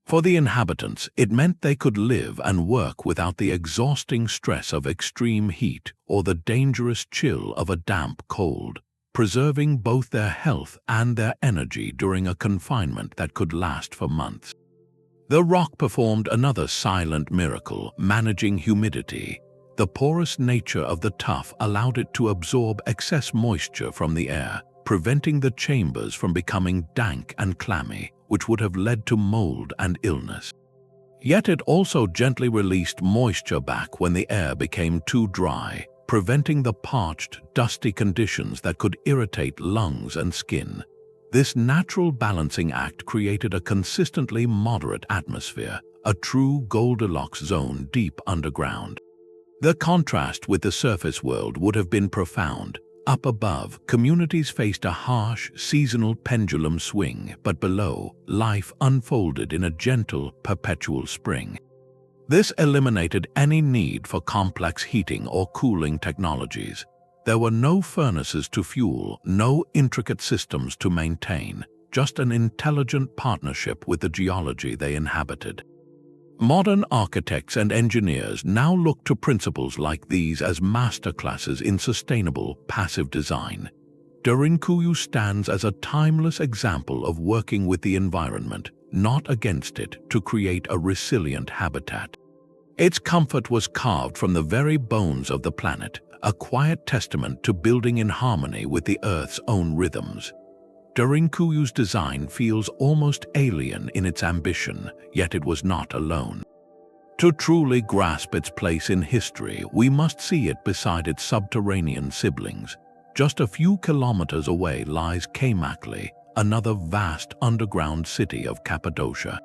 For the inhabitants, it meant they could live and work without the exhausting stress of extreme heat or the dangerous chill of a damp cold, preserving both their health and their energy during a confinement that could last for months. The rock performed another silent miracle, managing humidity. The porous nature of the tuff allowed it to absorb excess moisture from the air, preventing the chambers from becoming dank and clammy, which would have led to mold and illness. Yet it also gently released moisture back when the air became too dry, preventing the parched, dusty conditions that could irritate lungs and skin. This natural balancing act created a consistently moderate atmosphere, a true Goldilocks zone deep underground. The contrast with the surface world would have been profound. Up above, communities faced a harsh, seasonal pendulum swing, but below, life unfolded in a gentle, perpetual spring. This eliminated any need for complex heating or cooling technologies. There were no furnaces to fuel, no intricate systems to maintain, just an intelligent partnership with the geology they inhabited. Modern architects and engineers now look to principles like these as masterclasses in sustainable, passive design. Derinkuyu stands as a timeless example of working with the environment, not against it, to create a resilient habitat. Its comfort was carved from the very bones of the planet, a quiet testament to building in harmony with the Earth's own rhythms. Derinkuyu's design feels almost alien in its ambition, yet it was not alone. To truly grasp its place in history, we must see it beside its subterranean siblings. Just a few kilometers away lies Cappadocia, another vast underground city of Cappadocia.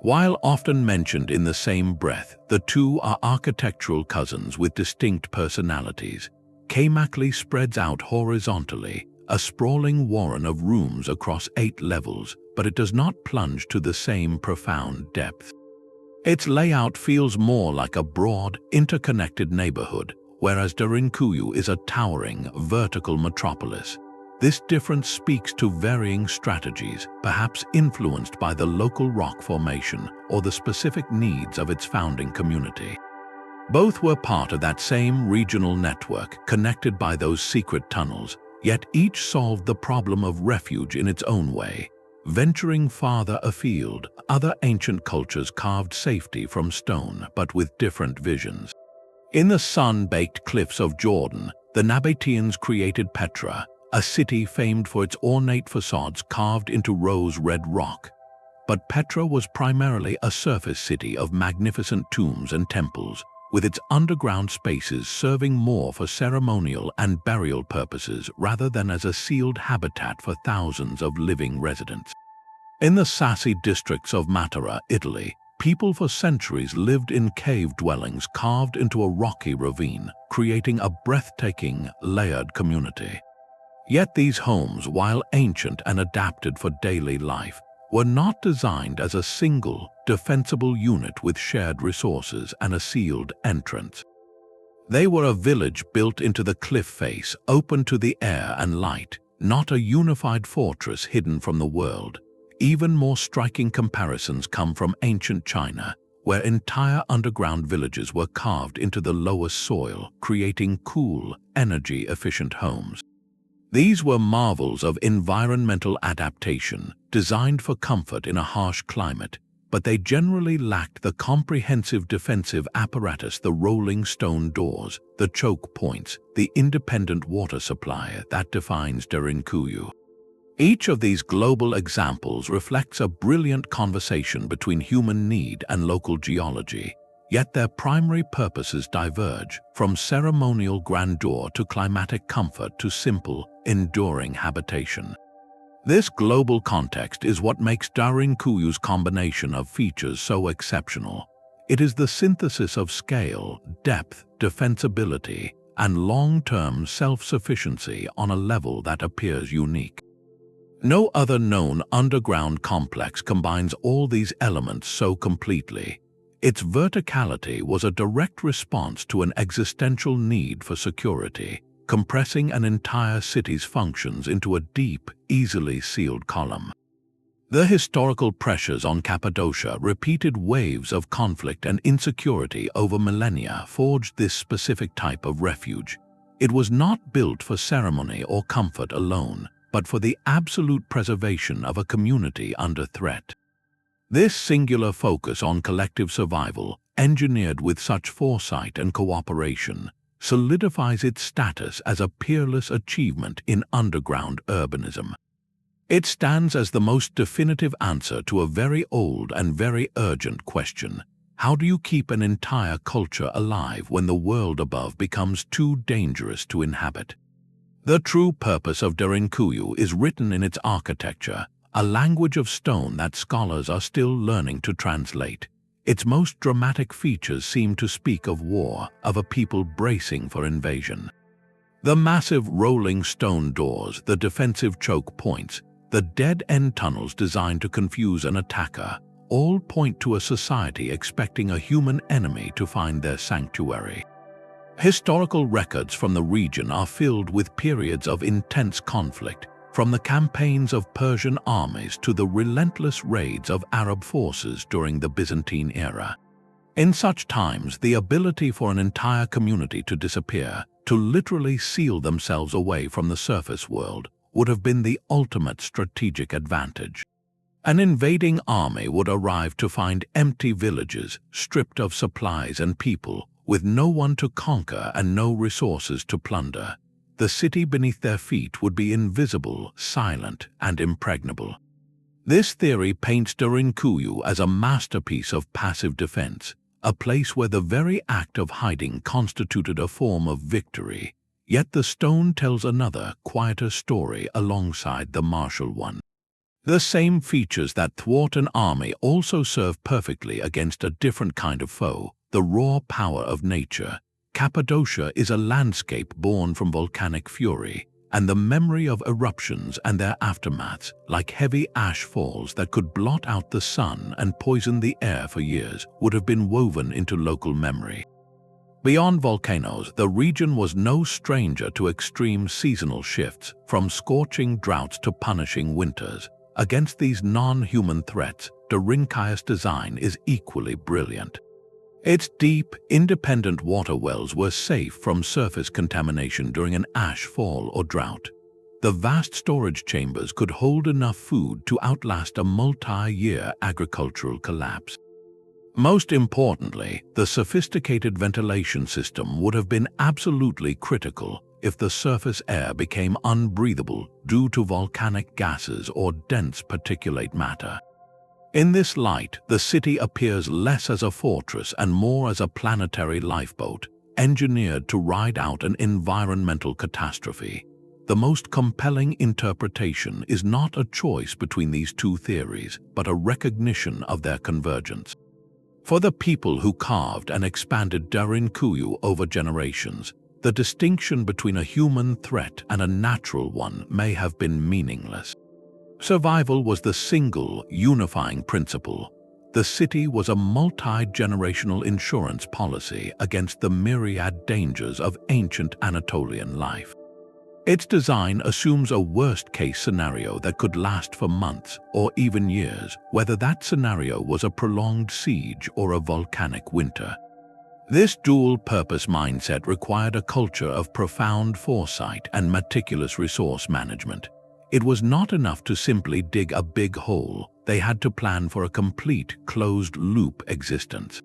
While often mentioned in the same breath, the two are architectural cousins with distinct personalities. Cappadocia spreads out horizontally, a sprawling warren of rooms across 8 levels, but it does not plunge to the same profound depth. Its layout feels more like a broad, interconnected neighborhood, whereas Derinkuyu is a towering, vertical metropolis. This difference speaks to varying strategies, perhaps influenced by the local rock formation or the specific needs of its founding community. Both were part of that same regional network, connected by those secret tunnels, yet each solved the problem of refuge in its own way. Venturing farther afield, other ancient cultures carved safety from stone, but with different visions. In the sun-baked cliffs of Jordan, the Nabateans created Petra, a city famed for its ornate facades carved into rose-red rock. But Petra was primarily a surface city of magnificent tombs and temples, with its underground spaces serving more for ceremonial and burial purposes rather than as a sealed habitat for thousands of living residents. In the Sassi districts of Matera, Italy, people for centuries lived in cave dwellings carved into a rocky ravine, creating a breathtaking, layered community. Yet these homes, while ancient and adapted for daily life, were not designed as a single, defensible unit with shared resources and a sealed entrance. They were a village built into the cliff face, open to the air and light, not a unified fortress hidden from the world. Even more striking comparisons come from ancient China, where entire underground villages were carved into the lowest soil, creating cool, energy-efficient homes. These were marvels of environmental adaptation, designed for comfort in a harsh climate, but they generally lacked the comprehensive defensive apparatus, the rolling stone doors, the choke points, the independent water supply that defines Derinkuyu. Each of these global examples reflects a brilliant conversation between human need and local geology, yet their primary purposes diverge, from ceremonial grandeur to climatic comfort to simple, enduring habitation. This global context is what makes Derinkuyu's combination of features so exceptional. It is the synthesis of scale, depth, defensibility, and long-term self-sufficiency on a level that appears unique. No other known underground complex combines all these elements so completely. Its verticality was a direct response to an existential need for security, compressing an entire city's functions into a deep, easily sealed column. The historical pressures on Cappadocia, repeated waves of conflict and insecurity over millennia, forged this specific type of refuge. It was not built for ceremony or comfort alone, but for the absolute preservation of a community under threat. This singular focus on collective survival, engineered with such foresight and cooperation, solidifies its status as a peerless achievement in underground urbanism. It stands as the most definitive answer to a very old and very urgent question: how do you keep an entire culture alive when the world above becomes too dangerous to inhabit? The true purpose of Derinkuyu is written in its architecture, a language of stone that scholars are still learning to translate. Its most dramatic features seem to speak of war, of a people bracing for invasion. The massive rolling stone doors, the defensive choke points, the dead-end tunnels designed to confuse an attacker, all point to a society expecting a human enemy to find their sanctuary. Historical records from the region are filled with periods of intense conflict, from the campaigns of Persian armies to the relentless raids of Arab forces during the Byzantine era. In such times, the ability for an entire community to disappear, to literally seal themselves away from the surface world, would have been the ultimate strategic advantage. An invading army would arrive to find empty villages, stripped of supplies and people, with no one to conquer and no resources to plunder. The city beneath their feet would be invisible, silent, and impregnable. This theory paints Derinkuyu as a masterpiece of passive defense, a place where the very act of hiding constituted a form of victory. Yet the stone tells another, quieter story alongside the martial one. The same features that thwart an army also serve perfectly against a different kind of foe, the raw power of nature. Cappadocia is a landscape born from volcanic fury, and the memory of eruptions and their aftermaths, like heavy ash falls that could blot out the sun and poison the air for years, would have been woven into local memory. Beyond volcanoes, the region was no stranger to extreme seasonal shifts, from scorching droughts to punishing winters. Against these non-human threats, Derinkuyu's design is equally brilliant. Its deep, independent water wells were safe from surface contamination during an ash fall or drought. The vast storage chambers could hold enough food to outlast a multi-year agricultural collapse. Most importantly, the sophisticated ventilation system would have been absolutely critical if the surface air became unbreathable due to volcanic gases or dense particulate matter. In this light, the city appears less as a fortress and more as a planetary lifeboat, engineered to ride out an environmental catastrophe. The most compelling interpretation is not a choice between these two theories, but a recognition of their convergence. For the people who carved and expanded Derinkuyu over generations, the distinction between a human threat and a natural one may have been meaningless. Survival was the single, unifying principle. The The city was a multi-generational insurance policy against the myriad dangers of ancient Anatolian life. Its design assumes a worst-case scenario that could last for months or even years, whether that scenario was a prolonged siege or a volcanic winter. This dual-purpose mindset required a culture of profound foresight and meticulous resource management. It was not enough to simply dig a big hole. They had to plan for a complete, closed-loop existence.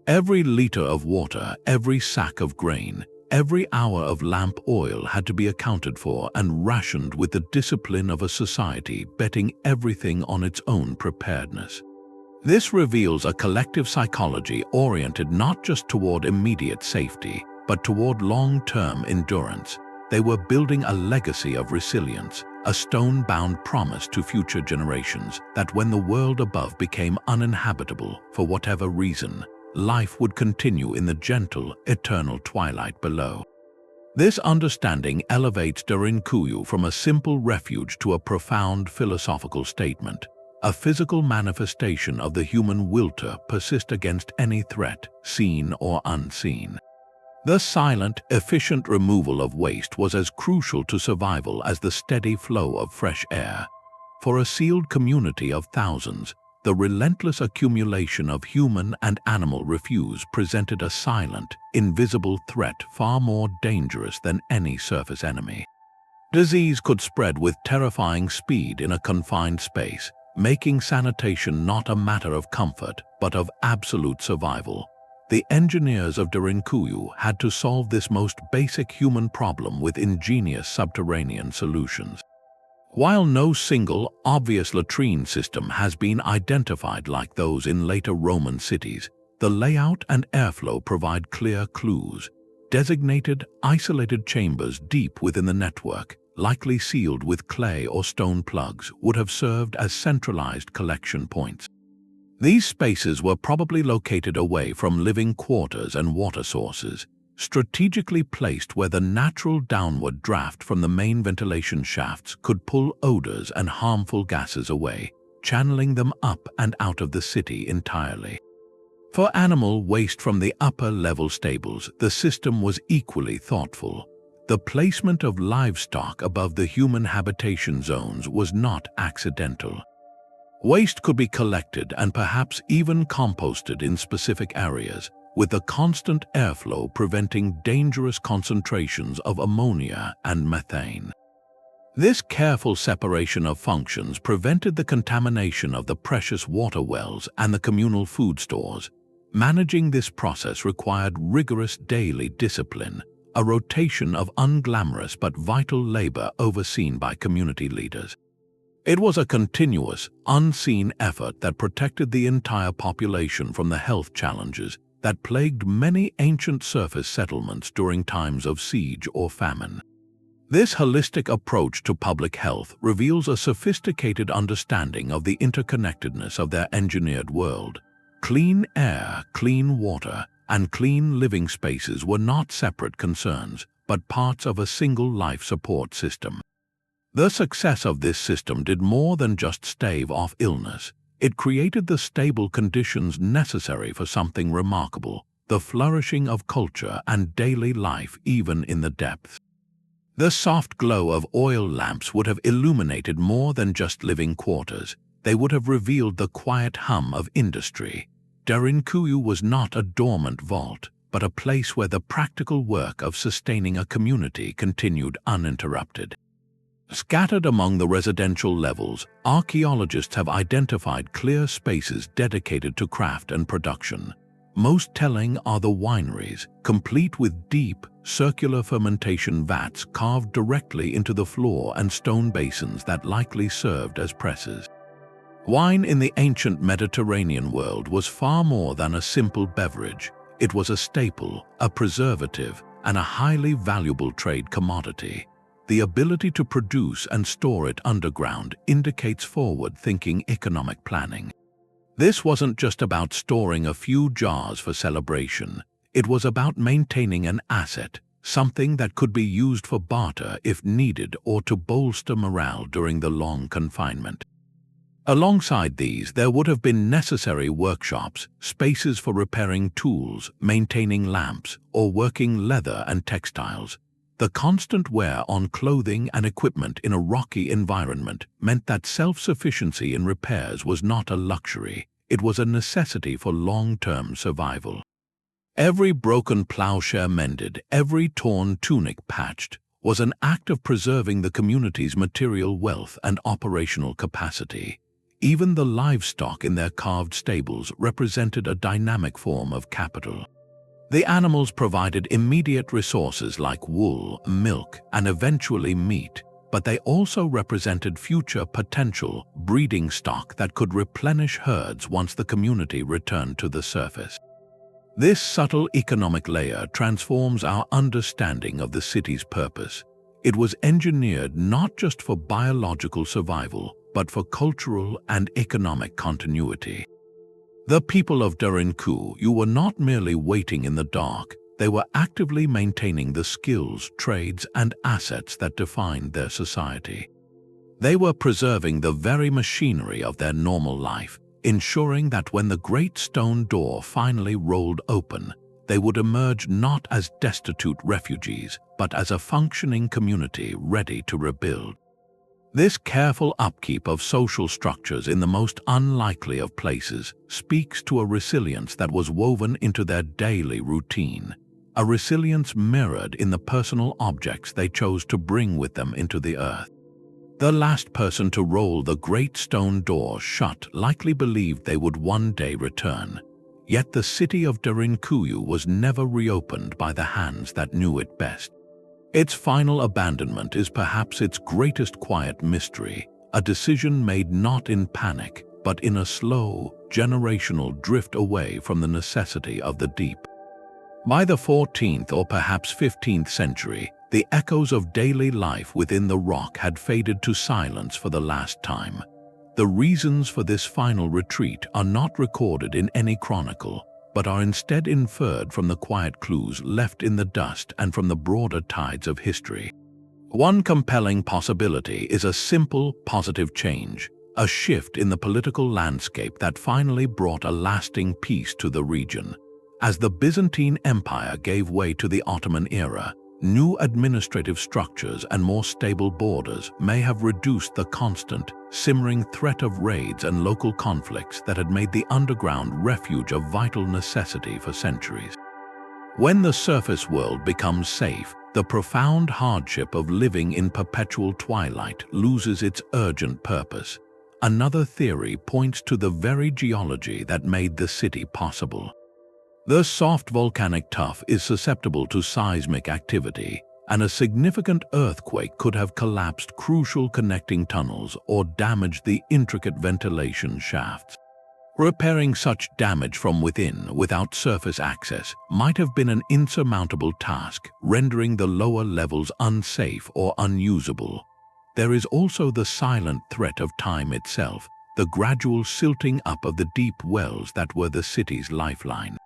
Every liter of water, every sack of grain, every hour of lamp oil had to be accounted for and rationed with the discipline of a society betting everything on its own preparedness. This reveals a collective psychology oriented not just toward immediate safety, but toward long-term endurance. They were building a legacy of resilience, a stone-bound promise to future generations that when the world above became uninhabitable for whatever reason, life would continue in the gentle, eternal twilight below. This understanding elevates Derinkuyu from a simple refuge to a profound philosophical statement, a physical manifestation of the human will to persist against any threat, seen or unseen. The silent, efficient removal of waste was as crucial to survival as the steady flow of fresh air. For a sealed community of thousands, the relentless accumulation of human and animal refuse presented a silent, invisible threat far more dangerous than any surface enemy. Disease could spread with terrifying speed in a confined space, making sanitation not a matter of comfort but of absolute survival. The engineers of Derinkuyu had to solve this most basic human problem with ingenious subterranean solutions. While no single, obvious latrine system has been identified like those in later Roman cities, the layout and airflow provide clear clues. Designated, isolated chambers deep within the network, likely sealed with clay or stone plugs, would have served as centralized collection points. These spaces were probably located away from living quarters and water sources, strategically placed where the natural downward draft from the main ventilation shafts could pull odors and harmful gases away, channeling them up and out of the city entirely. For animal waste from the upper-level stables, the system was equally thoughtful. The placement of livestock above the human habitation zones was not accidental. Waste could be collected and perhaps even composted in specific areas, with the constant airflow preventing dangerous concentrations of ammonia and methane. This careful separation of functions prevented the contamination of the precious water wells and the communal food stores. Managing this process required rigorous daily discipline, a rotation of unglamorous but vital labor overseen by community leaders. It was a continuous, unseen effort that protected the entire population from the health challenges that plagued many ancient surface settlements during times of siege or famine. This holistic approach to public health reveals a sophisticated understanding of the interconnectedness of their engineered world. Clean air, clean water, and clean living spaces were not separate concerns, but parts of a single life support system. The success of this system did more than just stave off illness. It created the stable conditions necessary for something remarkable, the flourishing of culture and daily life even in the depths. The soft glow of oil lamps would have illuminated more than just living quarters. They would have revealed the quiet hum of industry. Derinkuyu was not a dormant vault, but a place where the practical work of sustaining a community continued uninterrupted. Scattered among the residential levels, archaeologists have identified clear spaces dedicated to craft and production. Most telling are the wineries, complete with deep, circular fermentation vats carved directly into the floor and stone basins that likely served as presses. Wine in the ancient Mediterranean world was far more than a simple beverage. It was a staple, a preservative, and a highly valuable trade commodity. The ability to produce and store it underground indicates forward-thinking economic planning. This wasn't just about storing a few jars for celebration. It was about maintaining an asset, something that could be used for barter if needed or to bolster morale during the long confinement. Alongside these, there would have been necessary workshops, spaces for repairing tools, maintaining lamps, or working leather and textiles. The constant wear on clothing and equipment in a rocky environment meant that self-sufficiency in repairs was not a luxury, it was a necessity for long-term survival. Every broken plowshare mended, every torn tunic patched, was an act of preserving the community's material wealth and operational capacity. Even the livestock in their carved stables represented a dynamic form of capital. The animals provided immediate resources like wool, milk, and eventually meat, but they also represented future potential breeding stock that could replenish herds once the community returned to the surface. This subtle economic layer transforms our understanding of the city's purpose. It was engineered not just for biological survival, but for cultural and economic continuity. The people of Derinkuyu were not merely waiting in the dark, they were actively maintaining the skills, trades, and assets that defined their society. They were preserving the very machinery of their normal life, ensuring that when the great stone door finally rolled open, they would emerge not as destitute refugees, but as a functioning community ready to rebuild. This careful upkeep of social structures in the most unlikely of places speaks to a resilience that was woven into their daily routine, a resilience mirrored in the personal objects they chose to bring with them into the earth. The last person to roll the great stone door shut likely believed they would one day return, yet the city of Derinkuyu was never reopened by the hands that knew it best. Its final abandonment is perhaps its greatest quiet mystery, a decision made not in panic, but in a slow, generational drift away from the necessity of the deep. By the 14th or perhaps 15th century, the echoes of daily life within the rock had faded to silence for the last time. The reasons for this final retreat are not recorded in any chronicle, but are instead inferred from the quiet clues left in the dust and from the broader tides of history. One compelling possibility is a simple, positive change, a shift in the political landscape that finally brought a lasting peace to the region. As the Byzantine Empire gave way to the Ottoman era, new administrative structures and more stable borders may have reduced the constant, simmering threat of raids and local conflicts that had made the underground refuge a vital necessity for centuries. When the surface world becomes safe, the profound hardship of living in perpetual twilight loses its urgent purpose. Another theory points to the very geology that made the city possible. The soft volcanic tuff is susceptible to seismic activity, and a significant earthquake could have collapsed crucial connecting tunnels or damaged the intricate ventilation shafts. Repairing such damage from within without surface access might have been an insurmountable task, rendering the lower levels unsafe or unusable. There is also the silent threat of time itself, the gradual silting up of the deep wells that were the city's lifeline.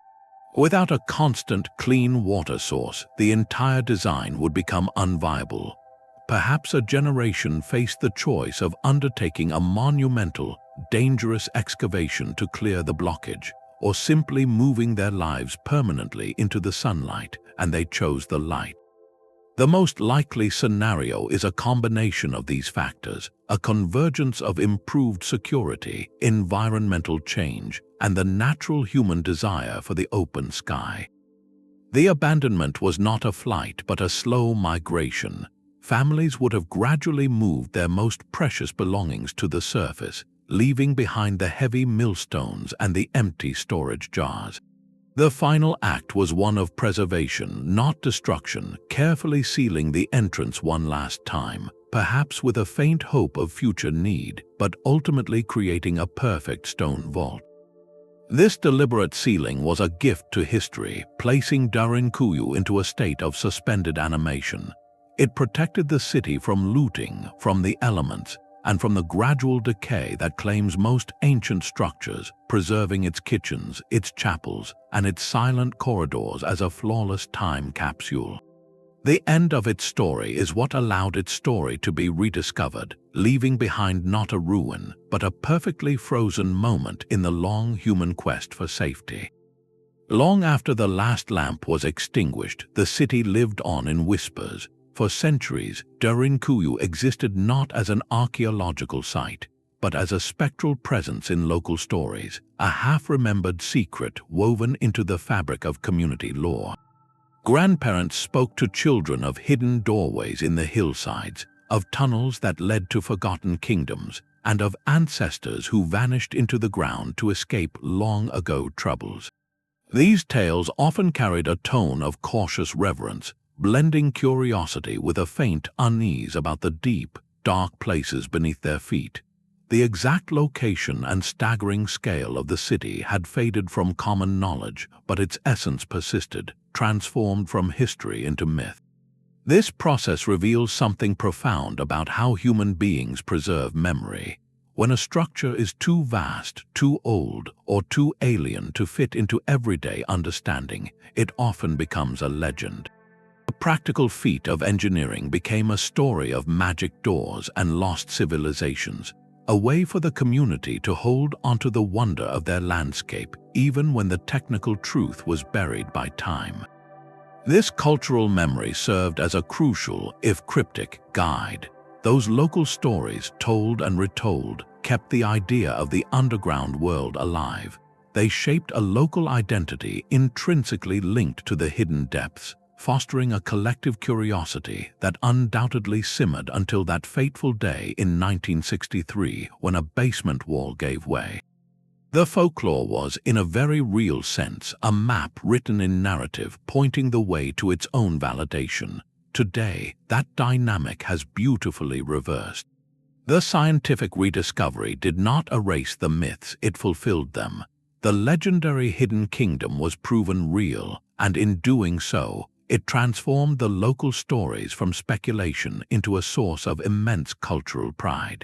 Without a constant, clean water source, the entire design would become unviable. Perhaps a generation faced the choice of undertaking a monumental, dangerous excavation to clear the blockage, or simply moving their lives permanently into the sunlight, and they chose the light. The most likely scenario is a combination of these factors, a convergence of improved security, environmental change, and the natural human desire for the open sky. The abandonment was not a flight but a slow migration. Families would have gradually moved their most precious belongings to the surface, leaving behind the heavy millstones and the empty storage jars. The final act was one of preservation, not destruction, carefully sealing the entrance one last time, perhaps with a faint hope of future need, but ultimately creating a perfect stone vault. This deliberate sealing was a gift to history, placing Derinkuyu into a state of suspended animation. It protected the city from looting, from the elements, and from the gradual decay that claims most ancient structures, preserving its kitchens, its chapels, and its silent corridors as a flawless time capsule. The end of its story is what allowed its story to be rediscovered, leaving behind not a ruin, but a perfectly frozen moment in the long human quest for safety. Long after the last lamp was extinguished, the city lived on in whispers. For centuries, Derinkuyu existed not as an archaeological site, but as a spectral presence in local stories, a half-remembered secret woven into the fabric of community lore. Grandparents spoke to children of hidden doorways in the hillsides, of tunnels that led to forgotten kingdoms, and of ancestors who vanished into the ground to escape long-ago troubles. These tales often carried a tone of cautious reverence, blending curiosity with a faint unease about the deep, dark places beneath their feet. The exact location and staggering scale of the city had faded from common knowledge, but its essence persisted, transformed from history into myth. This process reveals something profound about how human beings preserve memory. When a structure is too vast, too old, or too alien to fit into everyday understanding, it often becomes a legend. The practical feat of engineering became a story of magic doors and lost civilizations, a way for the community to hold onto the wonder of their landscape, even when the technical truth was buried by time. This cultural memory served as a crucial, if cryptic, guide. Those local stories, told and retold, kept the idea of the underground world alive. They shaped a local identity intrinsically linked to the hidden depths, fostering a collective curiosity that undoubtedly simmered until that fateful day in 1963 when a basement wall gave way. The folklore was, in a very real sense, a map written in narrative pointing the way to its own validation. Today, that dynamic has beautifully reversed. The scientific rediscovery did not erase the myths, it fulfilled them. The legendary hidden kingdom was proven real, and in doing so, it transformed the local stories from speculation into a source of immense cultural pride.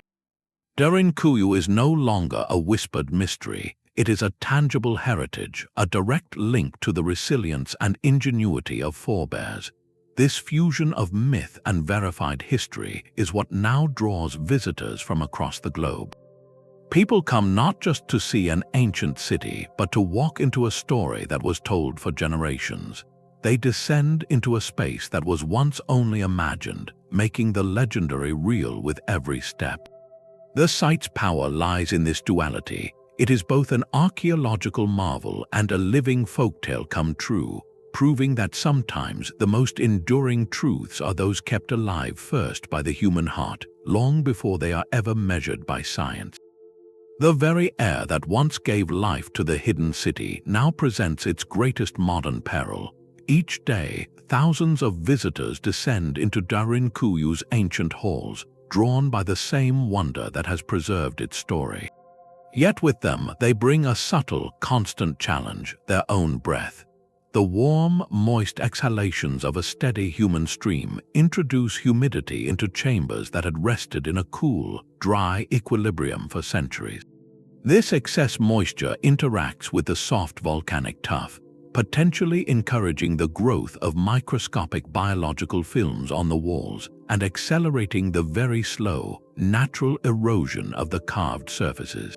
Derinkuyu is no longer a whispered mystery. It is a tangible heritage, a direct link to the resilience and ingenuity of forebears. This fusion of myth and verified history is what now draws visitors from across the globe. People come not just to see an ancient city, but to walk into a story that was told for generations. They descend into a space that was once only imagined, making the legendary real with every step. The site's power lies in this duality. It is both an archaeological marvel and a living folktale come true, proving that sometimes the most enduring truths are those kept alive first by the human heart, long before they are ever measured by science. The very air that once gave life to the hidden city now presents its greatest modern peril. Each day, thousands of visitors descend into Derinkuyu's ancient halls, drawn by the same wonder that has preserved its story. Yet with them, they bring a subtle, constant challenge, their own breath. The warm, moist exhalations of a steady human stream introduce humidity into chambers that had rested in a cool, dry equilibrium for centuries. This excess moisture interacts with the soft volcanic tuff, potentially encouraging the growth of microscopic biological films on the walls and accelerating the very slow, natural erosion of the carved surfaces.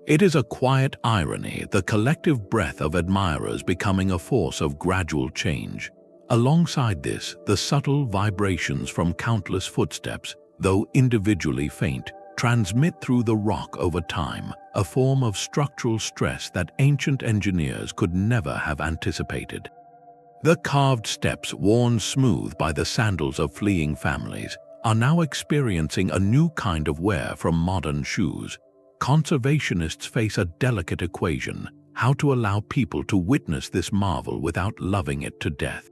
It is a quiet irony, the collective breath of admirers becoming a force of gradual change. Alongside this, the subtle vibrations from countless footsteps, though individually faint, transmit through the rock over time, a form of structural stress that ancient engineers could never have anticipated. The carved steps, worn smooth by the sandals of fleeing families, are now experiencing a new kind of wear from modern shoes. Conservationists face a delicate equation: how to allow people to witness this marvel without loving it to death.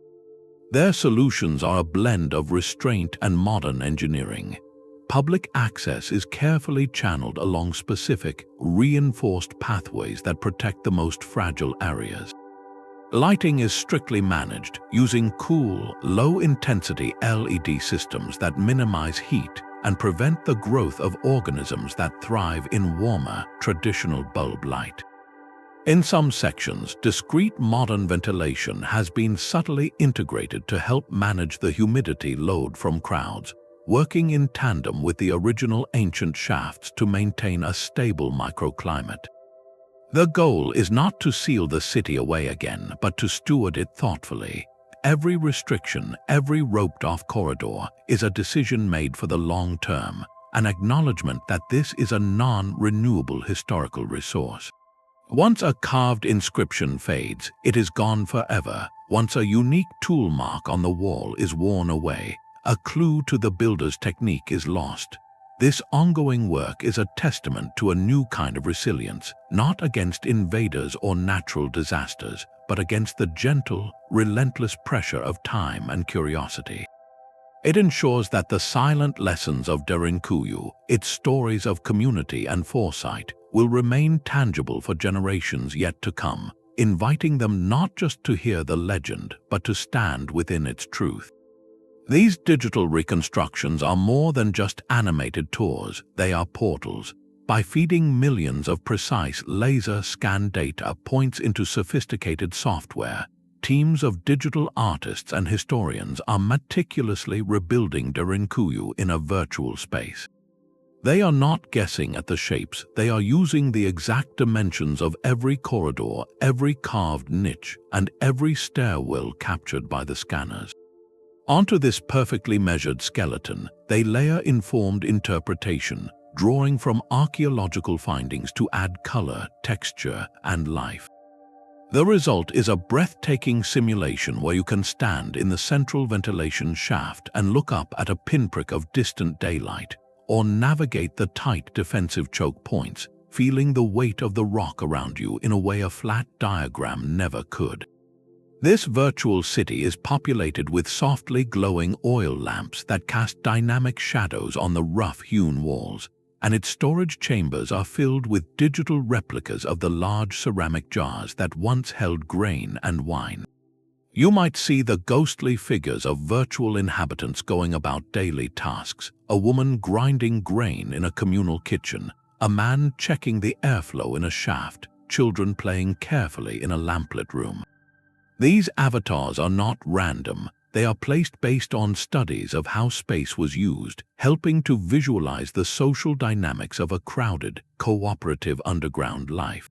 Their solutions are a blend of restraint and modern engineering. Public access is carefully channeled along specific, reinforced pathways that protect the most fragile areas. Lighting is strictly managed, using cool, low-intensity LED systems that minimize heat and prevent the growth of organisms that thrive in warmer, traditional bulb light. In some sections, discrete modern ventilation has been subtly integrated to help manage the humidity load from crowds, working in tandem with the original ancient shafts to maintain a stable microclimate. The goal is not to seal the city away again, but to steward it thoughtfully. Every restriction, every roped-off corridor is a decision made for the long term, an acknowledgement that this is a non-renewable historical resource. Once a carved inscription fades, it is gone forever. Once a unique tool mark on the wall is worn away, a clue to the builder's technique is lost. This ongoing work is a testament to a new kind of resilience, not against invaders or natural disasters, but against the gentle, relentless pressure of time and curiosity. It ensures that the silent lessons of Derinkuyu, its stories of community and foresight, will remain tangible for generations yet to come, inviting them not just to hear the legend, but to stand within its truth. These digital reconstructions are more than just animated tours, they are portals. By feeding millions of precise laser scan data points into sophisticated software, teams of digital artists and historians are meticulously rebuilding Derinkuyu in a virtual space. They are not guessing at the shapes, they are using the exact dimensions of every corridor, every carved niche, and every stairwell captured by the scanners. Onto this perfectly measured skeleton, they layer informed interpretation, drawing from archaeological findings to add color, texture, and life. The result is a breathtaking simulation where you can stand in the central ventilation shaft and look up at a pinprick of distant daylight, or navigate the tight defensive choke points, feeling the weight of the rock around you in a way a flat diagram never could. This virtual city is populated with softly glowing oil lamps that cast dynamic shadows on the rough-hewn walls, and its storage chambers are filled with digital replicas of the large ceramic jars that once held grain and wine. You might see the ghostly figures of virtual inhabitants going about daily tasks, a woman grinding grain in a communal kitchen, a man checking the airflow in a shaft, children playing carefully in a lamplit room. These avatars are not random, they are placed based on studies of how space was used, helping to visualize the social dynamics of a crowded, cooperative underground life.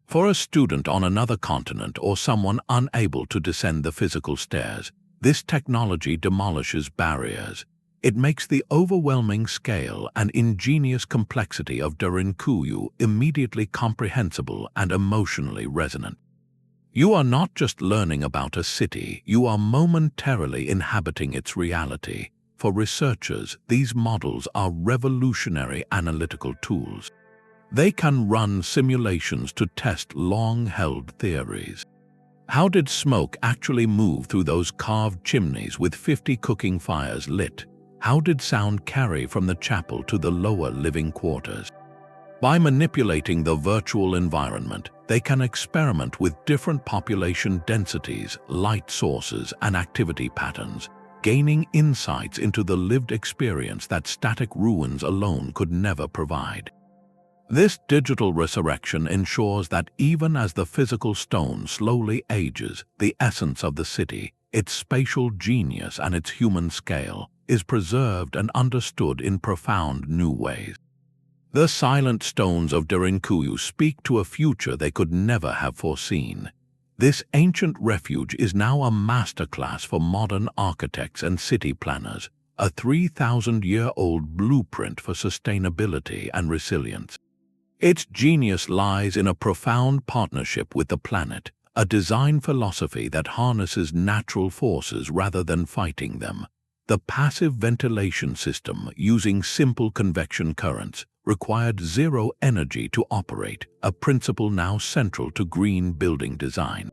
For a student on another continent or someone unable to descend the physical stairs, this technology demolishes barriers. It makes the overwhelming scale and ingenious complexity of Derinkuyu immediately comprehensible and emotionally resonant. You are not just learning about a city, you are momentarily inhabiting its reality. For researchers, these models are revolutionary analytical tools. They can run simulations to test long-held theories. How did smoke actually move through those carved chimneys with 50 cooking fires lit? How did sound carry from the chapel to the lower living quarters? By manipulating the virtual environment, they can experiment with different population densities, light sources, and activity patterns, gaining insights into the lived experience that static ruins alone could never provide. This digital resurrection ensures that even as the physical stone slowly ages, the essence of the city, its spatial genius and its human scale, is preserved and understood in profound new ways. The silent stones of Derinkuyu speak to a future they could never have foreseen. This ancient refuge is now a masterclass for modern architects and city planners, a 3,000-year-old blueprint for sustainability and resilience. Its genius lies in a profound partnership with the planet, a design philosophy that harnesses natural forces rather than fighting them. The passive ventilation system, using simple convection currents, required zero energy to operate, a principle now central to green building design.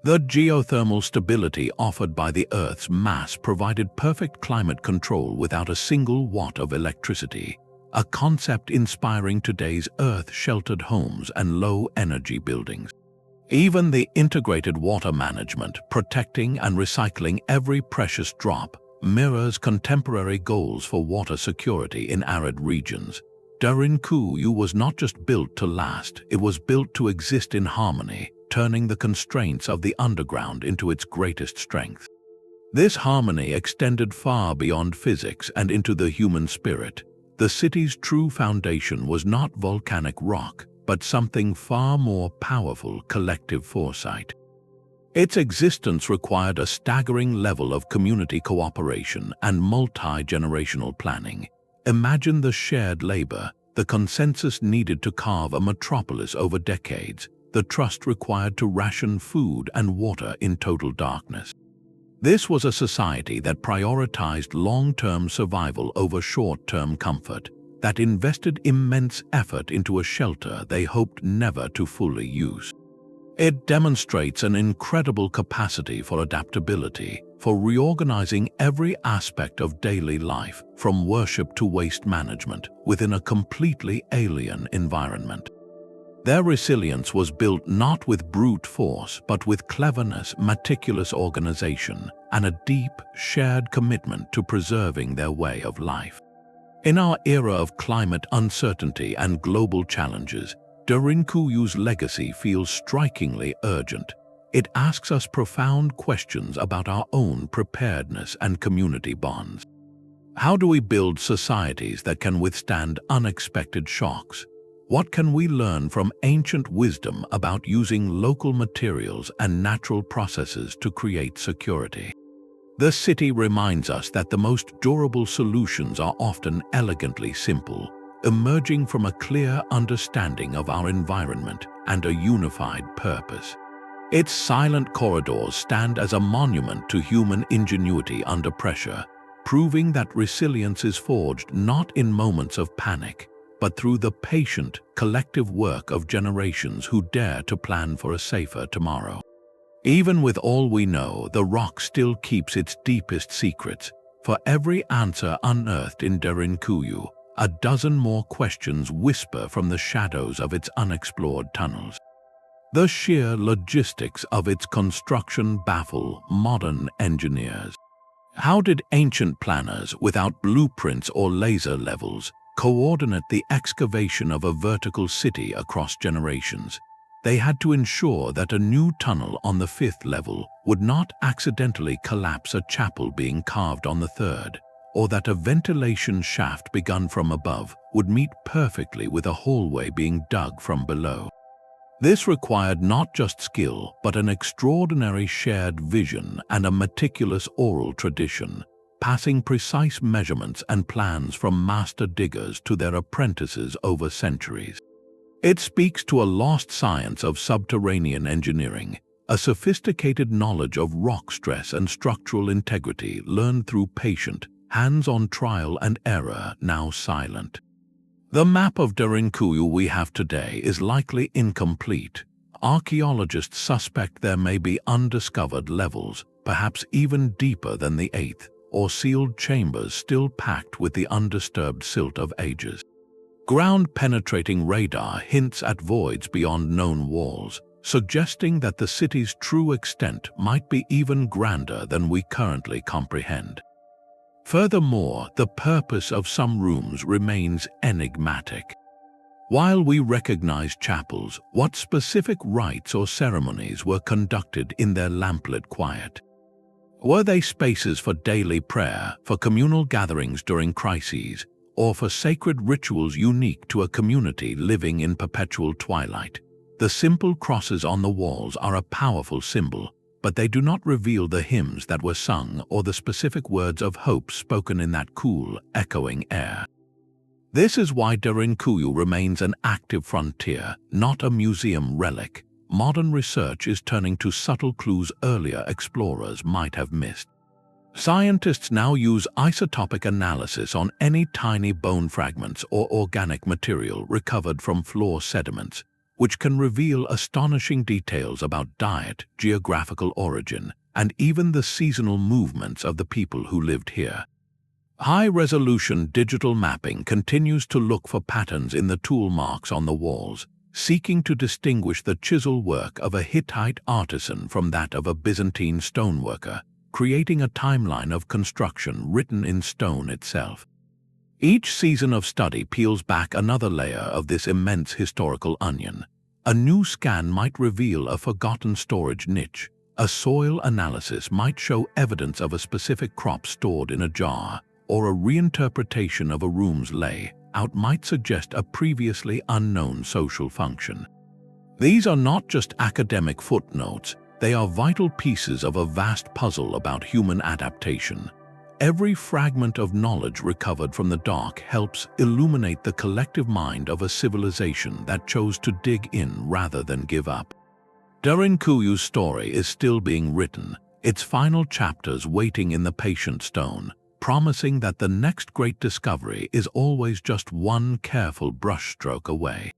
The geothermal stability offered by the Earth's mass provided perfect climate control without a single watt of electricity, a concept inspiring today's Earth-sheltered homes and low-energy buildings. Even the integrated water management, protecting and recycling every precious drop, mirrors contemporary goals for water security in arid regions. Derinkuyu was not just built to last, it was built to exist in harmony, turning the constraints of the underground into its greatest strength. This harmony extended far beyond physics and into the human spirit. The city's true foundation was not volcanic rock, but something far more powerful: collective foresight. Its existence required a staggering level of community cooperation and multi-generational planning. Imagine the shared labor, the consensus needed to carve a metropolis over decades, the trust required to ration food and water in total darkness. This was a society that prioritized long-term survival over short-term comfort, that invested immense effort into a shelter they hoped never to fully use. It demonstrates an incredible capacity for adaptability, for reorganizing every aspect of daily life, from worship to waste management, within a completely alien environment. Their resilience was built not with brute force, but with cleverness, meticulous organization, and a deep, shared commitment to preserving their way of life. In our era of climate uncertainty and global challenges, Derinkuyu's legacy feels strikingly urgent. It asks us profound questions about our own preparedness and community bonds. How do we build societies that can withstand unexpected shocks? What can we learn from ancient wisdom about using local materials and natural processes to create security? The city reminds us that the most durable solutions are often elegantly simple, emerging from a clear understanding of our environment and a unified purpose. Its silent corridors stand as a monument to human ingenuity under pressure, proving that resilience is forged not in moments of panic, but through the patient, collective work of generations who dare to plan for a safer tomorrow. Even with all we know, the rock still keeps its deepest secrets. For every answer unearthed in Derinkuyu, a dozen more questions whisper from the shadows of its unexplored tunnels. The sheer logistics of its construction baffle modern engineers. How did ancient planners, without blueprints or laser levels, coordinate the excavation of a vertical city across generations? They had to ensure that a new tunnel on the 5th level would not accidentally collapse a chapel being carved on the 3rd, or that a ventilation shaft begun from above would meet perfectly with a hallway being dug from below. This required not just skill, but an extraordinary shared vision and a meticulous oral tradition, passing precise measurements and plans from master diggers to their apprentices over centuries. It speaks to a lost science of subterranean engineering, a sophisticated knowledge of rock stress and structural integrity learned through patient, hands-on trial and error, now silent. The map of Derinkuyu we have today is likely incomplete. Archaeologists suspect there may be undiscovered levels, perhaps even deeper than the 8th, or sealed chambers still packed with the undisturbed silt of ages. Ground-penetrating radar hints at voids beyond known walls, suggesting that the city's true extent might be even grander than we currently comprehend. Furthermore, the purpose of some rooms remains enigmatic. While we recognize chapels, what specific rites or ceremonies were conducted in their lamplit quiet? Were they spaces for daily prayer, for communal gatherings during crises, or for sacred rituals unique to a community living in perpetual twilight? The simple crosses on the walls are a powerful symbol, but they do not reveal the hymns that were sung or the specific words of hope spoken in that cool, echoing air. This is why Derinkuyu remains an active frontier, not a museum relic. Modern research is turning to subtle clues earlier explorers might have missed. Scientists now use isotopic analysis on any tiny bone fragments or organic material recovered from floor sediments, which can reveal astonishing details about diet, geographical origin, and even the seasonal movements of the people who lived here. High-resolution digital mapping continues to look for patterns in the tool marks on the walls, seeking to distinguish the chisel work of a Hittite artisan from that of a Byzantine stoneworker, creating a timeline of construction written in stone itself. Each season of study peels back another layer of this immense historical onion. A new scan might reveal a forgotten storage niche. A soil analysis might show evidence of a specific crop stored in a jar, or a reinterpretation of a room's layout might suggest a previously unknown social function. These are not just academic footnotes, they are vital pieces of a vast puzzle about human adaptation. Every fragment of knowledge recovered from the dark helps illuminate the collective mind of a civilization that chose to dig in rather than give up. Derinkuyu's story is still being written, its final chapters waiting in the patient stone, promising that the next great discovery is always just one careful brushstroke away.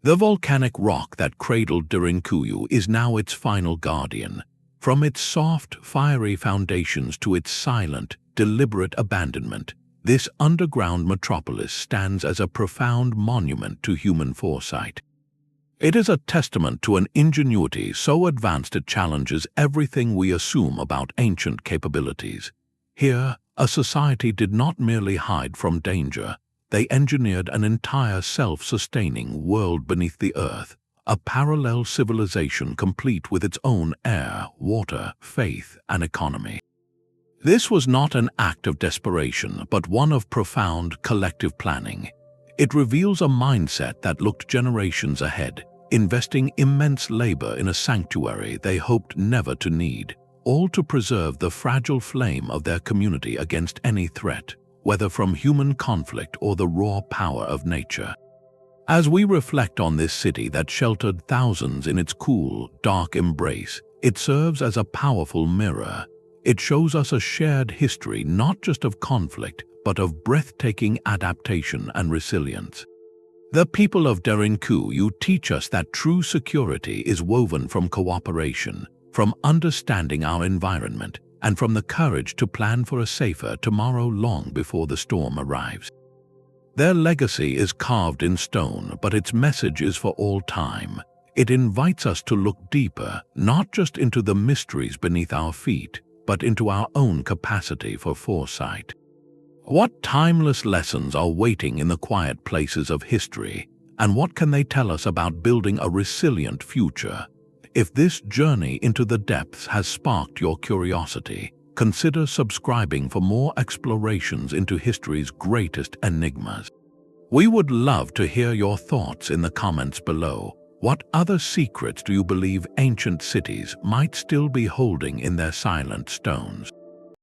The volcanic rock that cradled Derinkuyu is now its final guardian. From its soft, fiery foundations to its silent, deliberate abandonment, this underground metropolis stands as a profound monument to human foresight. It is a testament to an ingenuity so advanced it challenges everything we assume about ancient capabilities. Here, a society did not merely hide from danger, they engineered an entire self-sustaining world beneath the earth, a parallel civilization complete with its own air, water, faith, and economy. This was not an act of desperation, but one of profound collective planning. It reveals a mindset that looked generations ahead, investing immense labor in a sanctuary they hoped never to need, all to preserve the fragile flame of their community against any threat, whether from human conflict or the raw power of nature. As we reflect on this city that sheltered thousands in its cool, dark embrace, it serves as a powerful mirror. It shows us a shared history not just of conflict, but of breathtaking adaptation and resilience. The people of Derinkuyu teach us that true security is woven from cooperation, from understanding our environment, and from the courage to plan for a safer tomorrow long before the storm arrives. Their legacy is carved in stone, but its message is for all time. It invites us to look deeper, not just into the mysteries beneath our feet, but into our own capacity for foresight. What timeless lessons are waiting in the quiet places of history, and what can they tell us about building a resilient future? If this journey into the depths has sparked your curiosity, consider subscribing for more explorations into history's greatest enigmas. We would love to hear your thoughts in the comments below. What other secrets do you believe ancient cities might still be holding in their silent stones?